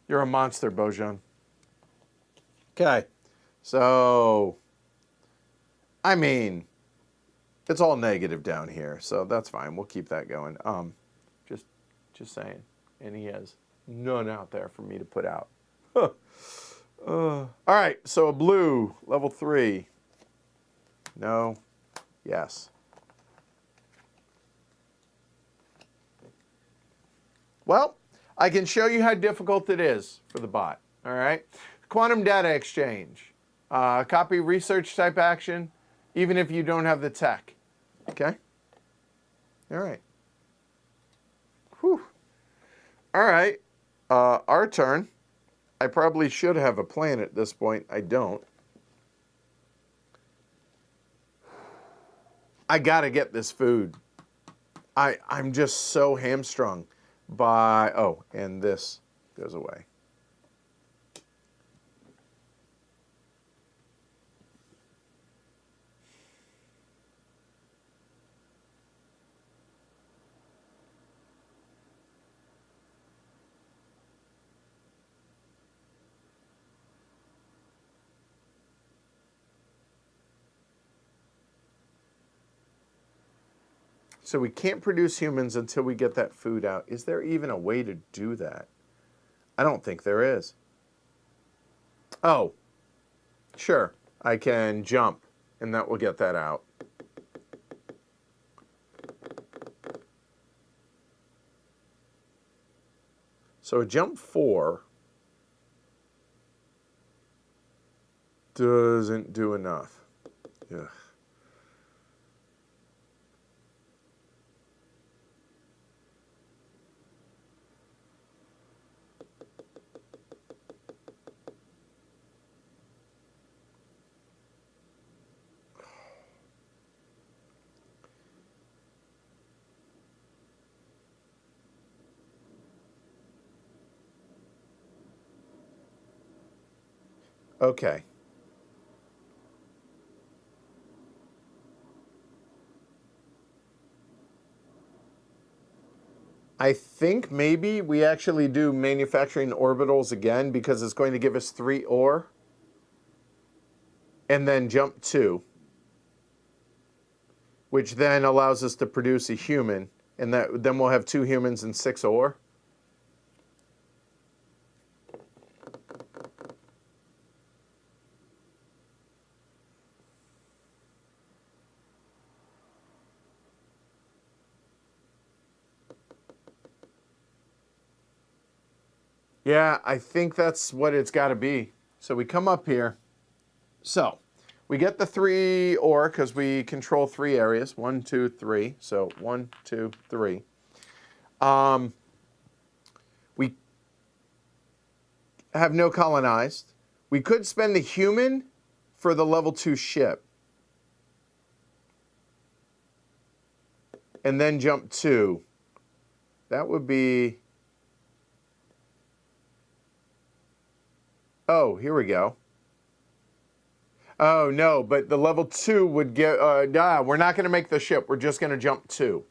You're a monster, Bojan. Okay. So, I mean, it's all negative down here, so that's fine. We'll keep that going. Just saying. And he has none out there for me to put out. All right, so a blue, level 3. No. Yes. Well, I can show you how difficult it is for the bot. All right. Quantum data exchange. Copy research type action, even if you don't have the tech. Okay. All right. Whew. All right. Our turn. I probably should have a plan at this point. I don't. I got to get this food. I'm just so hamstrung by... Oh, and this goes away. So we can't produce humans until we get that food out. Is there even a way to do that? I don't think there is. Oh, sure. I can jump, and that will get that out. So a jump 4 doesn't do enough. Ugh. Okay. I think maybe we actually do manufacturing orbitals again because it's going to give us 3 ore. And then jump 2. Which then allows us to produce a human. And then we'll have 2 humans and 6 ore. Yeah, I think that's what it's got to be. So we come up here. So we get the 3 ore because we control 3 areas. 1, 2, 3. So 1, 2, 3. We have no colonized. We could spend a human for the level 2 ship. And then jump 2. That would be... Oh, here we go. Oh, no, but the level 2 would get... we're not going to make the ship. We're just going to jump 2.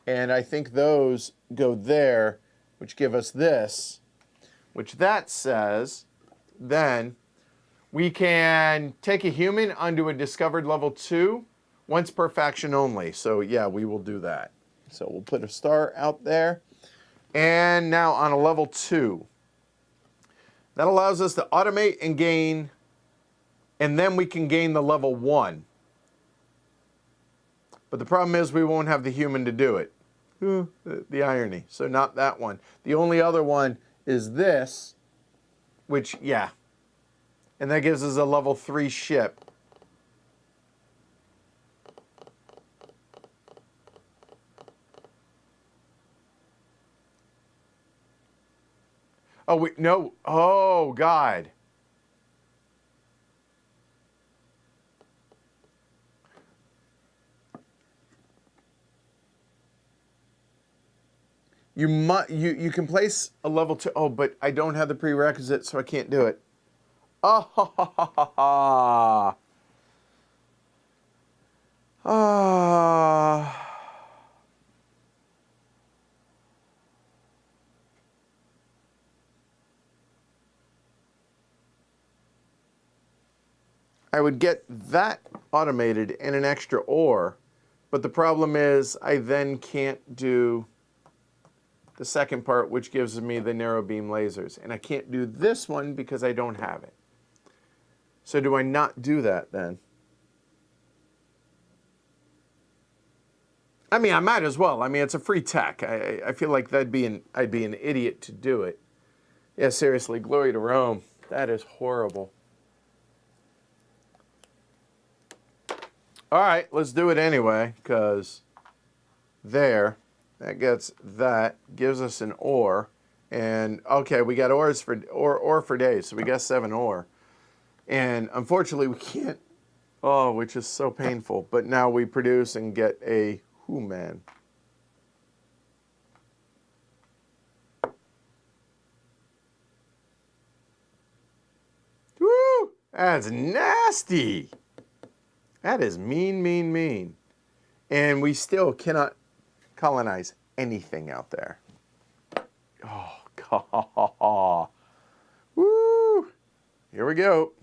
And I think those go there, which give us this, which that says then we can take a human onto a discovered level 2 once per faction only. So, yeah, we will do that. So we'll put a star out there. And now on a level 2. That allows us to automate and gain, and then we can gain the level 1. But the problem is we won't have the human to do it. The irony. So not that one. The only other one is this, which, yeah. And that gives us a level 3 ship. Oh, wait, no. Oh, God. You can place a level 2. Oh, but I don't have the prerequisite, so I can't do it. Oh, ha, ha, ha, ha, ha. Ah. I would get that automated and an extra ore, but the problem is I then can't do the second part, which gives me the narrow beam lasers. And I can't do this one because I don't have it. So do I not do that then? I mean, I might as well. I mean, it's a free tech. I feel like I'd be an idiot to do it. Yeah, seriously, glory to Rome. That is horrible. All right, let's do it anyway, because there, that gets that, gives us an ore. And, okay, we got ore for days, so we got 7 ore. And, unfortunately, we can't, which is so painful. But now we produce and get a human. Woo! That's nasty. That is mean, mean, mean. And we still cannot colonize anything out there. Oh, God. Woo! Here we go.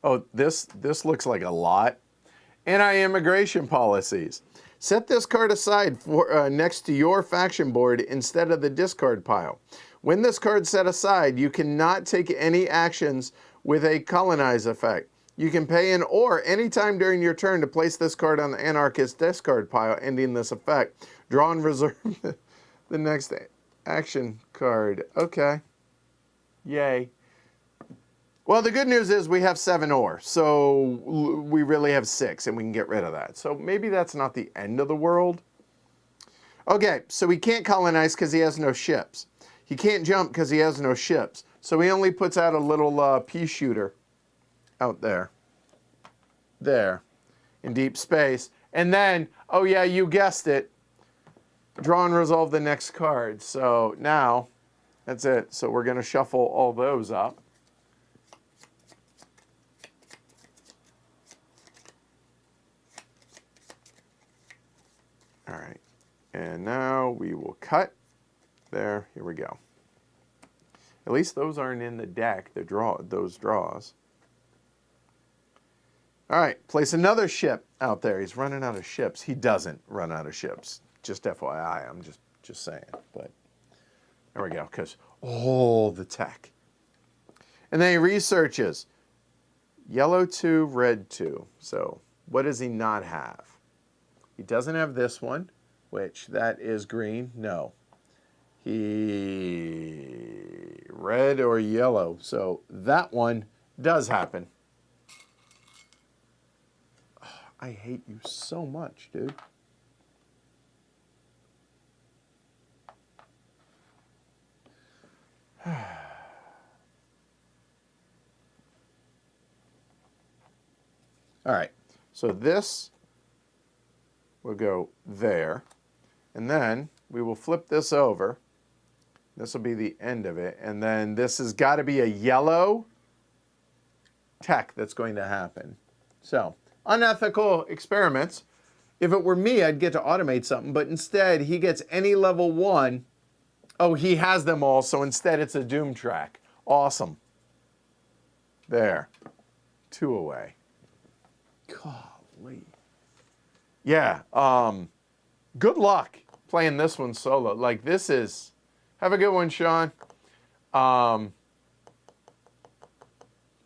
Oh, this looks like a lot. Anti-immigration policies. Set this card aside for next to your faction board instead of the discard pile. When this card's set aside, you cannot take any actions with a colonize effect. You can pay an ore anytime during your turn to place this card on the anarchist discard pile, ending this effect. Draw and reserve the next action card. Okay. Yay. Well, the good news is we have 7 ore, so we really have 6, and we can get rid of that. So maybe that's not the end of the world. Okay, so he can't colonize because he has no ships. He can't jump because he has no ships. So he only puts out a little pea shooter out there, in deep space. And then, oh yeah, you guessed it, draw and resolve the next card. So now, that's it. So we're going to shuffle all those up. All right, and now we will cut. There, here we go. At least those aren't in the deck, those draws. All right, place another ship out there. He's running out of ships. He doesn't run out of ships. Just FYI, I'm just saying. But there we go, because all the tech. And then he researches. Yellow 2, red 2. So what does he not have? He doesn't have this one, which that is green. No. Red or yellow. So that one does happen. I hate you so much, dude. All right, so this will go there, and then we will flip this over. This will be the end of it, and then this has got to be a yellow tech that's going to happen. So, unethical experiments. If it were me, I'd get to automate something, but instead he gets any level 1. Oh, he has them all, so instead it's a doom track. Awesome. There. 2 away. Golly. Yeah, good luck playing this one solo. Like, this is... Have a good one, Sean.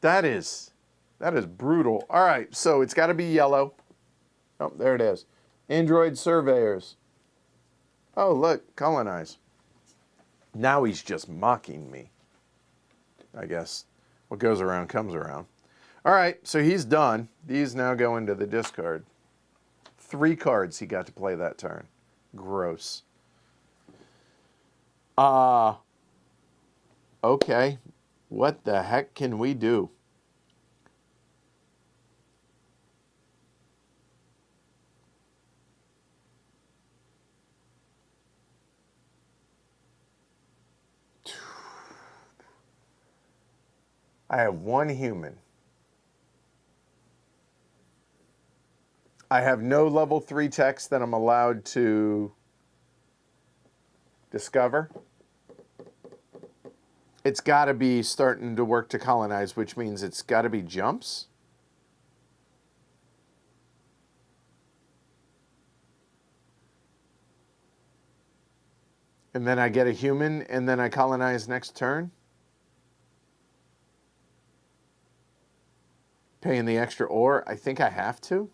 That is brutal. All right, so it's got to be yellow. Oh, there it is. Android surveyors. Oh, look, colonize. Now he's just mocking me. I guess what goes around comes around. All right, so he's done. These now go into the discard. 3 cards he got to play that turn. Gross. Okay. What the heck can we do? I have 1 human. I have no level 3 text that I'm allowed to discover. It's got to be starting to work to colonize, which means it's got to be jumps. And then I get a human, and then I colonize next turn. Paying the extra ore. I think I have to.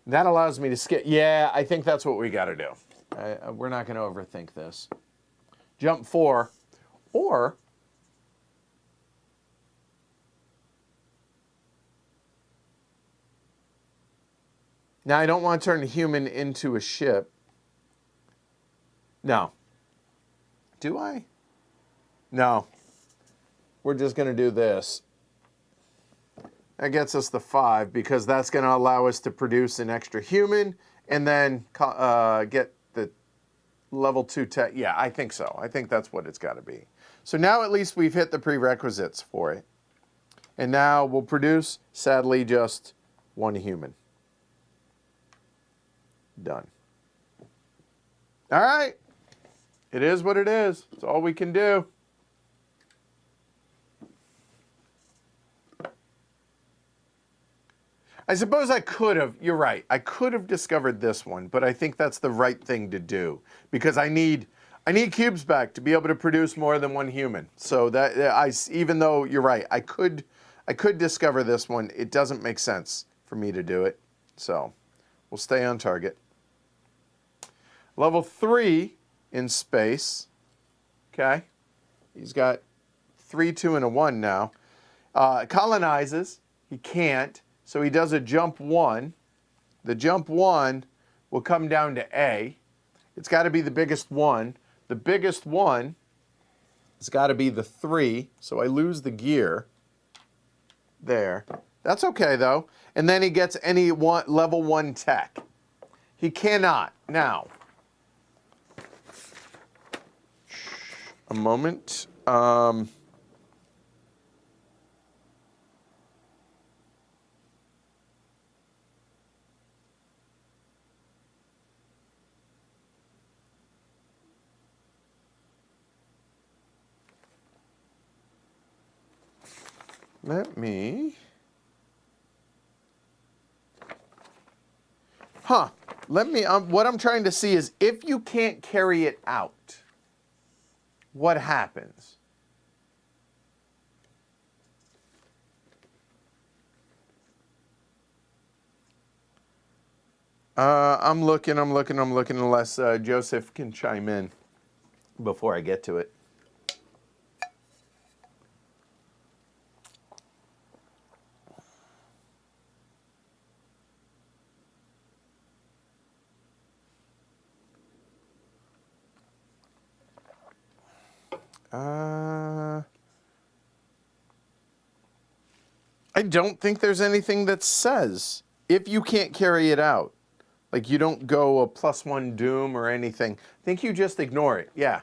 That allows me to skip. Yeah, I think that's what we got to do. We're not going to overthink this. Jump 4. Or... Now, I don't want to turn a human into a ship. No. Do I? No. We're just going to do this. That gets us the 5 because that's going to allow us to produce an extra human and then get the level 2 tech. Yeah, I think so. I think that's what it's got to be. So now at least we've hit the prerequisites for it. And now we'll produce, sadly, just 1 human. Done. All right. It is what it is. It's all we can do. I suppose I could have, you're right, I could have discovered this one, but I think that's the right thing to do because I need cubes back to be able to produce more than 1 human. So that even though you're right, I could discover this one, it doesn't make sense for me to do it. So we'll stay on target. Level 3 in space. Okay. He's got 3, 2, and a 1 now. Colonizes. He can't. So he does a jump 1. The jump 1 will come down to A. It's got to be the biggest one. The biggest one has got to be the 3. So I lose the gear there. That's okay, though. And then he gets any level 1 tech. He cannot. Now, a moment. Let me... Let me... what I'm trying to see is if you can't carry it out, what happens? I'm looking, unless Joseph can chime in before I get to it. I don't think there's anything that says if you can't carry it out. Like you don't go a +1 doom or anything. I think you just ignore it. Yeah.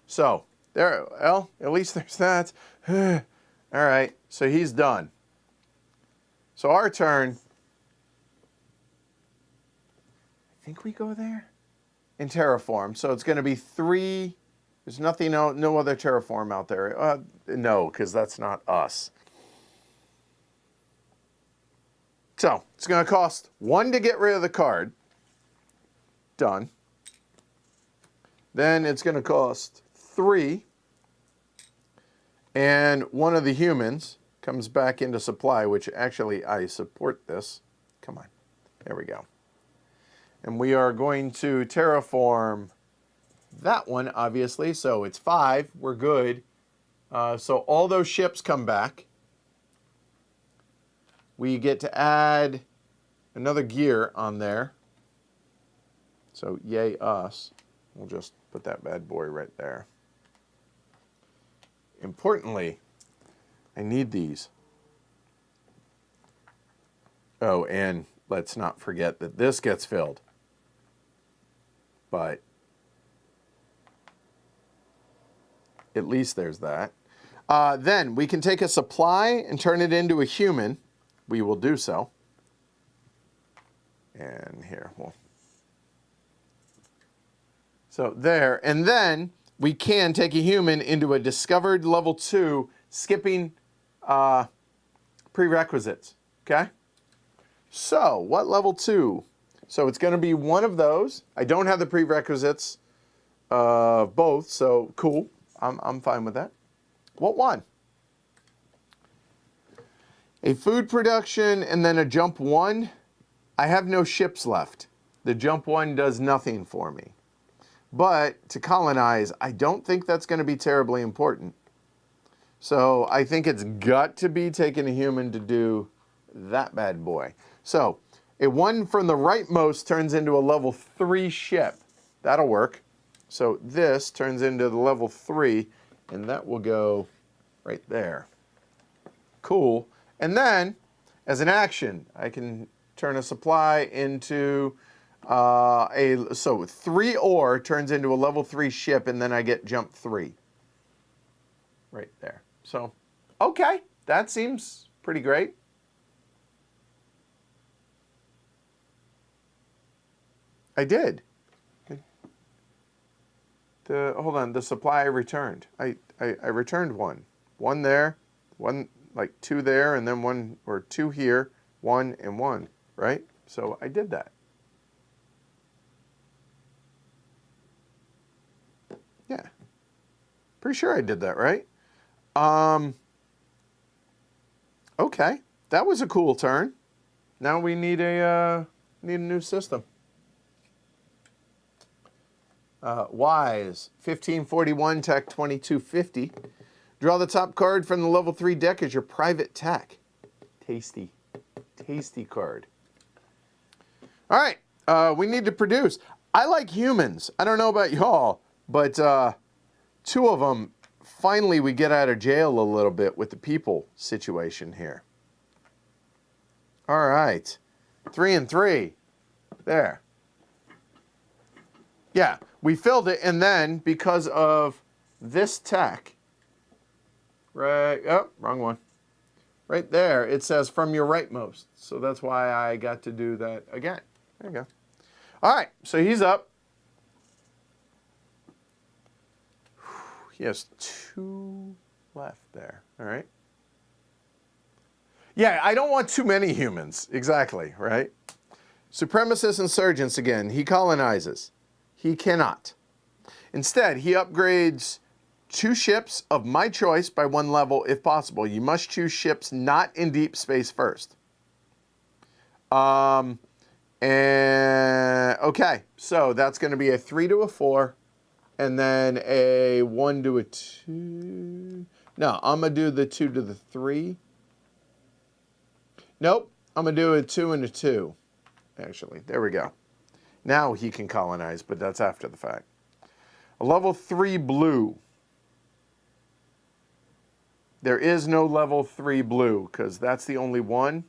So there, well, at least there's that. All right. So he's done. So our turn. I think we go there in terraform. So it's going to be 3. There's nothing, no other terraform out there. No, because that's not us. So it's going to cost 1 to get rid of the card. Done. Then it's going to cost 3. And one of the humans comes back into supply, which actually I support this. Come on. There we go. And we are going to terraform that one, obviously. So it's 5. We're good. So all those ships come back. We get to add another gear on there. So yay us. We'll just put that bad boy right there. Importantly, I need these. Oh, and let's not forget that this gets filled. But at least there's that. Then we can take a supply and turn it into a human. We will do so. And here, so there. And then we can take a human into a discovered level 2, skipping prerequisites. Okay? So, what level 2? So it's going to be one of those. I don't have the prerequisites of both, so cool. I'm fine with that. What one? A food production and then a jump 1. I have no ships left. The jump 1 does nothing for me. But to colonize, I don't think that's going to be terribly important. So I think it's got to be taking a human to do that bad boy. So a 1 from the rightmost turns into a level 3 ship. That'll work. So this turns into the level 3, and that will go right there. Cool. And then, as an action, I can turn a supply into so 3 ore turns into a level 3 ship, and then I get jump 3. Right there. So, okay, that seems pretty great. I did. Hold on, the supply I returned. I returned 1. 1 there, 1, like 2 there, and then 1 or 2 here, 1 and 1, right? So I did that. Yeah. Pretty sure I did that, right? Okay. That was a cool turn. Now we need a new system. Wise, 1541, tech 2250. Draw the top card from the level 3 deck as your private tech. Tasty. Tasty card. All right. We need to produce. I like humans. I don't know about y'all, but 2 of them, finally we get out of jail a little bit with the people situation here. All right. 3 and 3. There. Yeah, we filled it, and then because of this tech, right, oh, wrong one. Right there, it says from your rightmost. So that's why I got to do that again. There you go. All right, so he's up. He has 2 left there, all right? Yeah, I don't want too many humans, exactly, right? Supremacist insurgents again, he colonizes. He cannot. Instead, he upgrades 2 ships of my choice by 1 level if possible. You must choose ships not in deep space first. And okay, so that's going to be a 3 to a 4, and then a 1 to a 2. No, I'm going to do the 2 to the 3. Nope, I'm going to do a 2 and a 2. Actually, there we go. Now he can colonize, but that's after the fact. A level 3 blue. There is no level 3 blue because that's the only one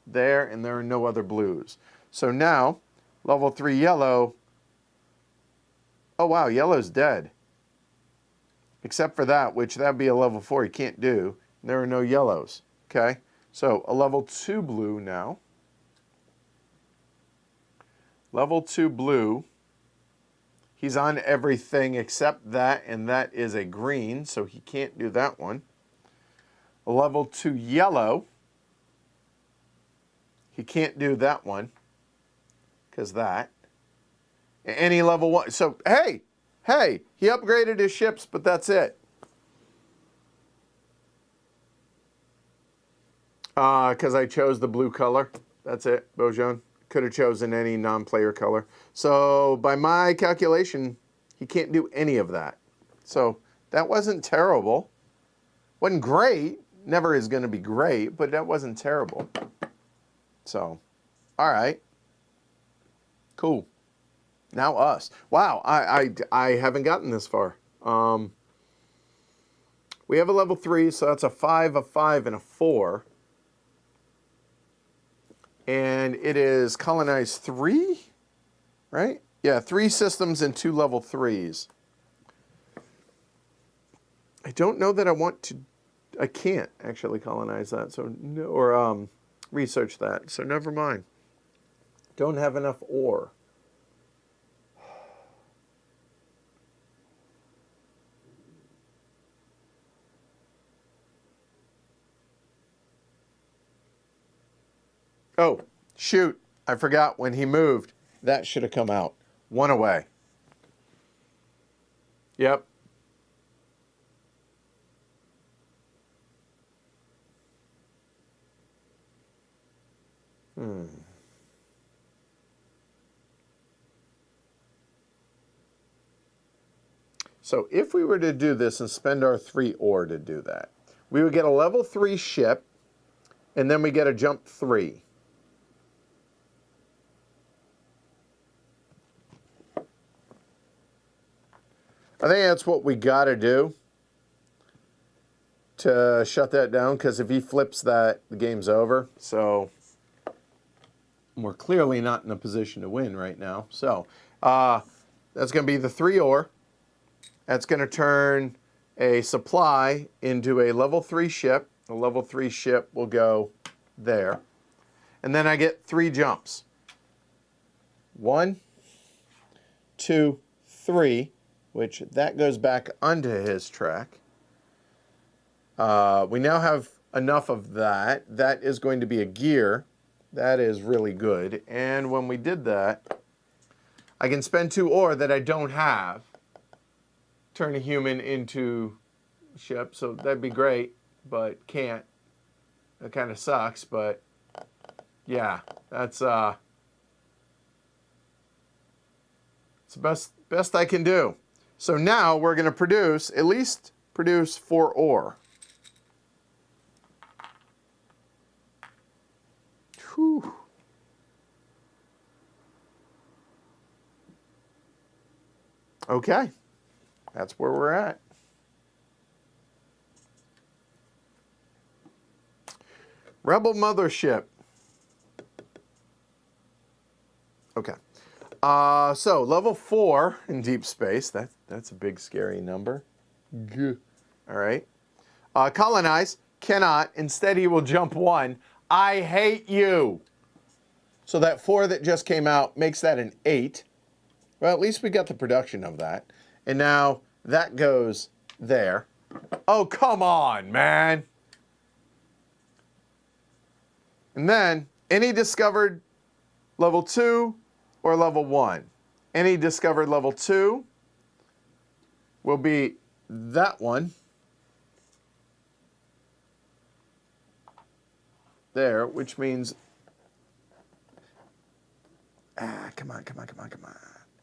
there, and there are no other blues. So now, level 3 yellow. Oh wow, yellow's dead. Except for that, which that'd be a level 4 you can't do. There are no yellows. Okay, so a level 2 blue now. Level 2 blue. He's on everything except that, and that is a green, so he can't do that one. A level 2 yellow. He can't do that one, because that. Any level 1. So, hey, he upgraded his ships, but that's it. Because I chose the blue color. That's it, Bojan. Could have chosen any non-player color. So by my calculation, he can't do any of that. So that wasn't terrible. Wasn't great. Never is going to be great, but that wasn't terrible. So, all right. Cool. Now us. Wow, I haven't gotten this far. We have a level 3, so that's a 5, a 5, and a 4. And it is colonize 3, right? Yeah, 3 systems and 2 level 3s. I don't know that I want to, I can't actually colonize that, so no, or research that, so never mind. Don't have enough ore. Oh, shoot. I forgot when he moved. That should have come out. 1 away. Yep. So if we were to do this and spend our 3 ore to do that, we would get a level 3 ship, and then we get a jump 3. I think that's what we got to do to shut that down, because if he flips that, the game's over. So we're clearly not in a position to win right now. So that's going to be the 3 ore. That's going to turn a supply into a level 3 ship. A level 3 ship will go there. And then I get 3 jumps. 1, 2, 3. Which that goes back onto his track. We now have enough of that. That is going to be a gear. That is really good. And when we did that, I can spend 2 ore that I don't have. Turn a human into a ship. So that'd be great, but can't. That kind of sucks, but yeah, that's it's the best I can do. So now we're going to produce, at least produce 4 ore. Whew. Okay, that's where we're at. Rebel Mothership. Okay. So level 4 in deep space. That's a big scary number. All right. Colonize. Cannot. Instead, he will jump 1. I hate you. So that 4 that just came out makes that an 8. Well, at least we got the production of that. And now that goes there. Oh, come on, man. And then any discovered level 2 or level 1. Any discovered level 2 will be that one there, which means, come on.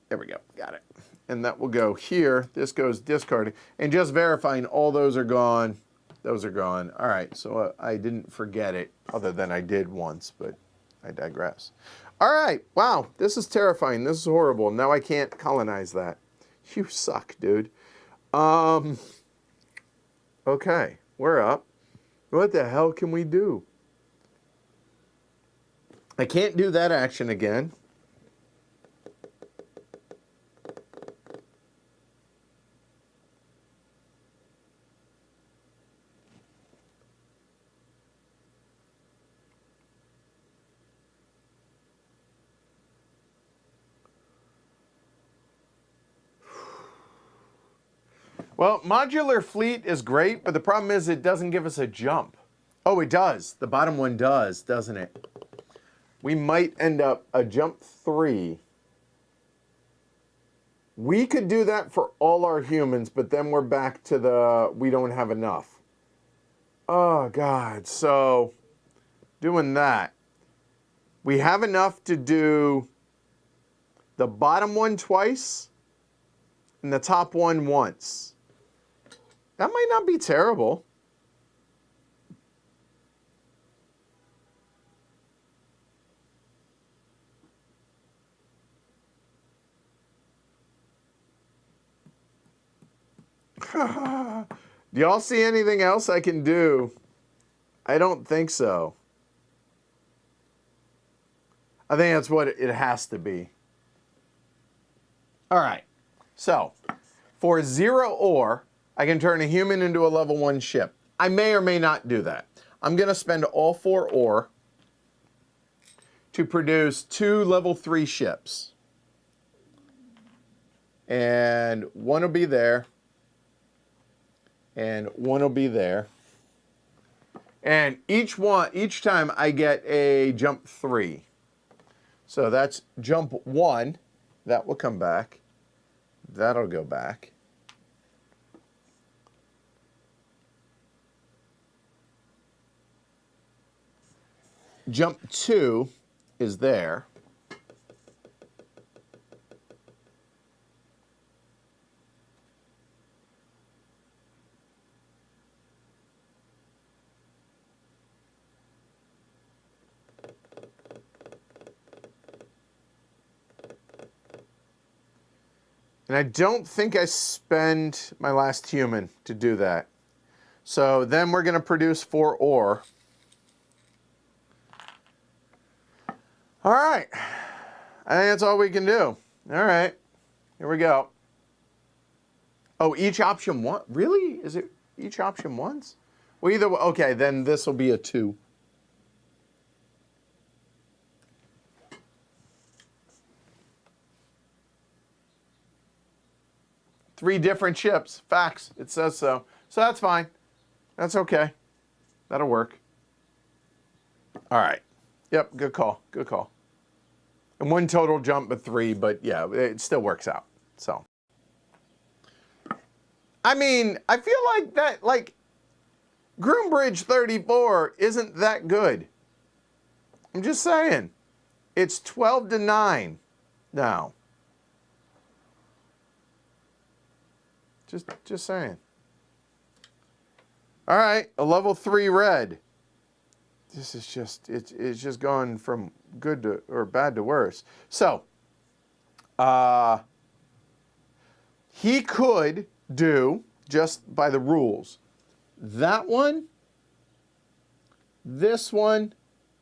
There we go, got it. And that will go here. This goes discarded. And just verifying all those are gone. Those are gone. All right, so I didn't forget it, other than I did once, but I digress. All right, wow, this is terrifying. This is horrible. Now I can't colonize that. You suck, dude. Okay, we're up. What the hell can we do? I can't do that action again. Well, modular fleet is great, but the problem is it doesn't give us a jump. Oh, it does. The bottom one does, doesn't it? We might end up a jump 3. We could do that for all our humans, but then we're back to the we don't have enough. Oh, God. So, doing that. We have enough to do the bottom one twice and the top one once. That might not be terrible. Do y'all see anything else I can do? I don't think so. I think that's what it has to be. All right. So, for 0 ore, I can turn a human into a level 1 ship. I may or may not do that. I'm going to spend all 4 ore to produce 2 level 3 ships. And one will be there. And one will be there. And each time I get a jump 3. So that's jump 1. That will come back. That'll go back. Jump 2 is there. And I don't think I spend my last human to do that. So then we're going to produce 4 ore. All right. I think that's all we can do. All right. Here we go. Oh, each option one? Really? Is it each option once? Well, either way. Okay, then this will be a 2. Three different ships. Facts. It says so. So that's fine. That's okay. That'll work. All right. Yep, good call. Good call. And 1 total jump but 3, but yeah, it still works out. So. I mean, I feel like that, like, Groombridge 34 isn't that good. I'm just saying. It's 12-9 now. Just saying. All right, a level 3 red. This is just, it's just gone from good to, or bad to worse. So, he could do, just by the rules, that one, this one,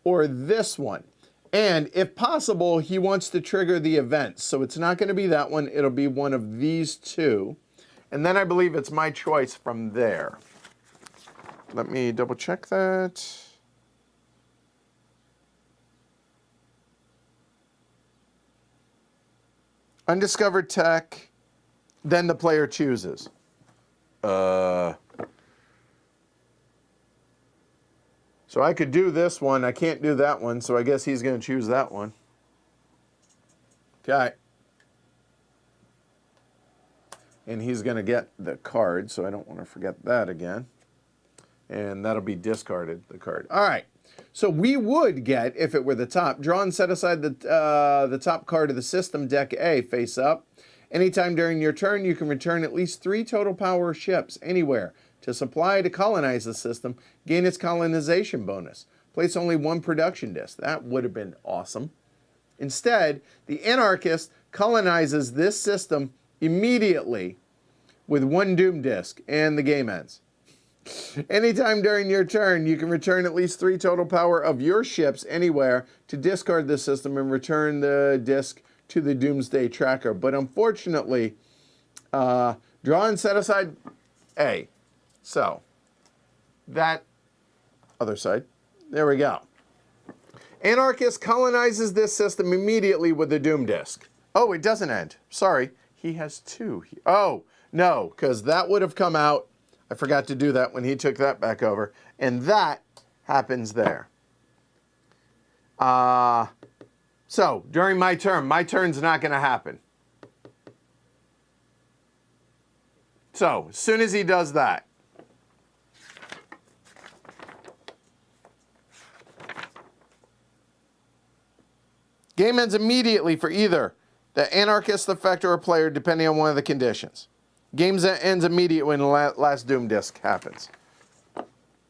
or this one. And if possible, he wants to trigger the events. So it's not going to be that one. It'll be one of these 2. And then I believe it's my choice from there. Let me double check that. Undiscovered tech, then the player chooses. So I could do this one. I can't do that one, so I guess he's going to choose that one. Okay. And he's going to get the card, so I don't want to forget that again. And that'll be discarded, the card. All right. So we would get, if it were the top, draw and set aside the top card of the system, deck A, face up. Anytime during your turn, you can return at least 3 total power ships anywhere to supply to colonize the system, gain its colonization bonus. Place only 1 production disc. That would have been awesome. Instead, the anarchist colonizes this system immediately with 1 doom disc, and the game ends. Anytime during your turn, you can return at least 3 total power of your ships anywhere to discard the system and return the disc to the Doomsday Tracker. But unfortunately, draw and set aside A. So, that other side. There we go. Anarchist colonizes this system immediately with the Doom Disc. Oh, it doesn't end. Sorry. He has 2. Oh, no, because that would have come out. I forgot to do that when he took that back over. And that happens there. So, during my turn's not going to happen. So, as soon as he does that, game ends immediately for either the anarchist effect or a player, depending on one of the conditions. Game ends immediately when the last Doom Disc happens.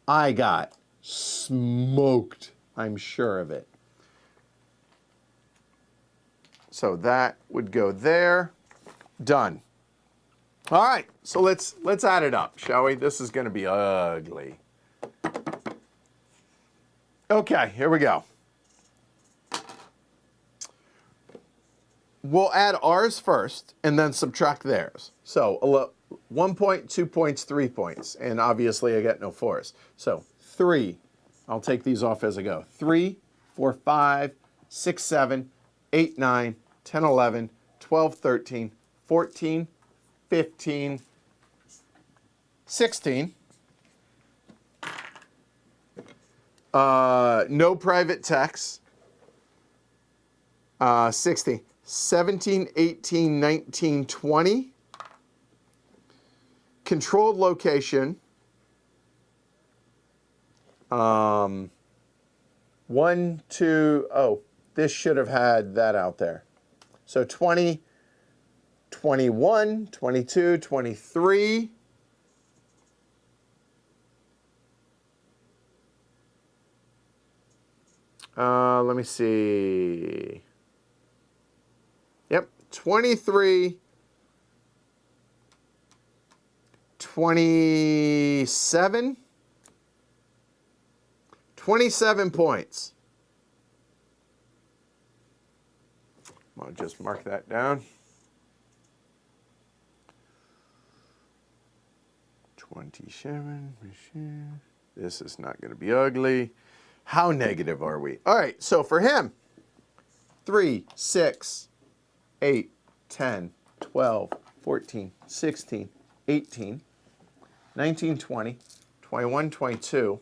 I got smoked. I'm sure of it. So that would go there. Done. All right, so let's add it up, shall we? This is going to be ugly. Okay, here we go. We'll add ours first and then subtract theirs. So 1 point, 2 points, 3 points. And obviously I get no 4s. So 3. I'll take these off as I go. 3, 4, 5, 6, 7, 8, 9, 10, 11, 12, 13, 14, 15, 16. No private text. 16. 17, 18, 19, 20. Controlled location. 1, 2, oh, this should have had that out there. So 20, 21, 22, 23. Let me see. Yep, 23, 27, 27 points. I'll just mark that down. 27. This is not going to be ugly. How negative are we? All right, so for him, 3, 6, 8, 10, 12, 14, 16, 18, 19, 20, 21, 22.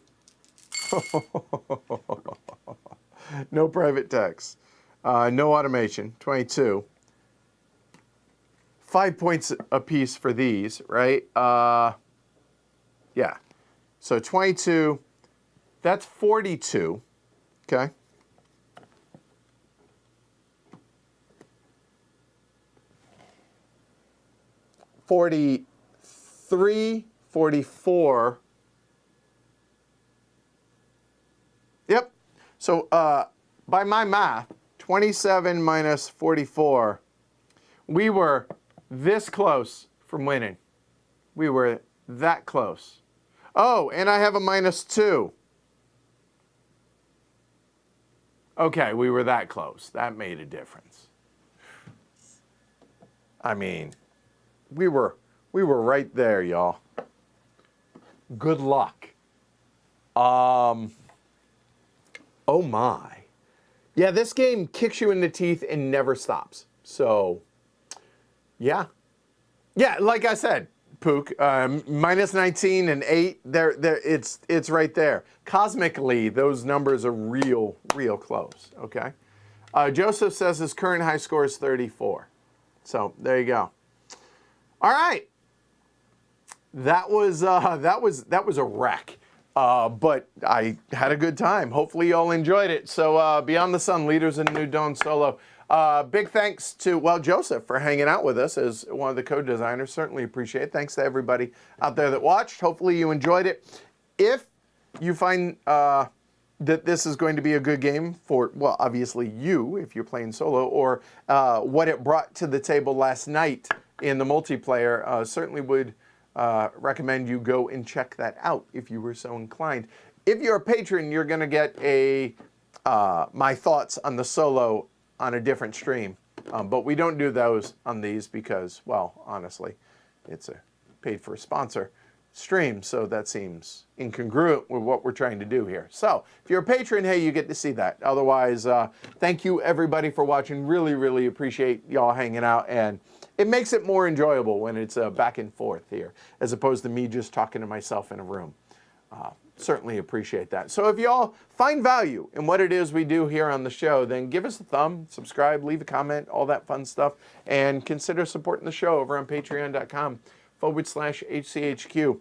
No private text. No automation. 22. 5 points apiece for these, right? Yeah. So 22. That's 42. Okay. 43, 44. Yep. So by my math, 27 minus 44, we were this close from winning. We were that close. Oh, and I have a -2. Okay, we were that close. That made a difference. I mean, we were right there, y'all. Good luck. Oh my. Yeah, this game kicks you in the teeth and never stops. So, yeah. Yeah, like I said, Pook, -19 and 8, it's right there. Cosmically, those numbers are real close, okay? Joseph says his current high score is 34. So, there you go. All right. That was a wreck. But I had a good time. Hopefully you all enjoyed it. So Beyond the Sun, Leaders in New Dawn Solo. Big thanks to, well, Joseph for hanging out with us as one of the code designers. Certainly appreciate it. Thanks to everybody out there that watched. Hopefully you enjoyed it. If you find that this is going to be a good game for, well, obviously you, if you're playing solo, or what it brought to the table last night in the multiplayer, certainly would recommend you go and check that out if you were so inclined. If you're a patron, you're going to get my thoughts on the solo on a different stream. But we don't do those on these because, well, honestly, it's a paid for sponsor stream, so that seems incongruent with what we're trying to do here. So if you're a patron, hey, you get to see that. Otherwise, thank you everybody for watching. Really, really appreciate y'all hanging out, and it makes it more enjoyable when it's back and forth here, as opposed to me just talking to myself in a room. Certainly appreciate that. So if y'all find value in what it is we do here on the show, then give us a thumb, subscribe, leave a comment, all that fun stuff, and consider supporting the show over on patreon.com/HCHQ.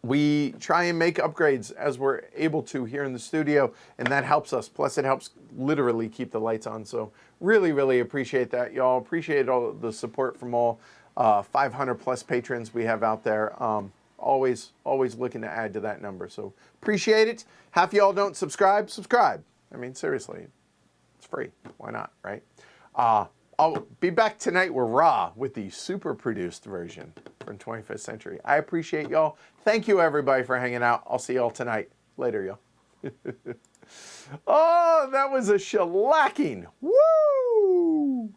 We try and make upgrades as we're able to here in the studio, and that helps us. Plus, it helps literally keep the lights on. So really, really appreciate that, y'all. Appreciate all the support from all 500 plus patrons we have out there. Always looking to add to that number. So appreciate it. Half y'all don't subscribe. Subscribe. I mean, seriously, it's free. Why not, right? I'll be back tonight with Raw with the super produced version from 25th Century. I appreciate y'all. Thank you, everybody, for hanging out. I'll see y'all tonight. Later, y'all. Oh, that was a shellacking. Woo!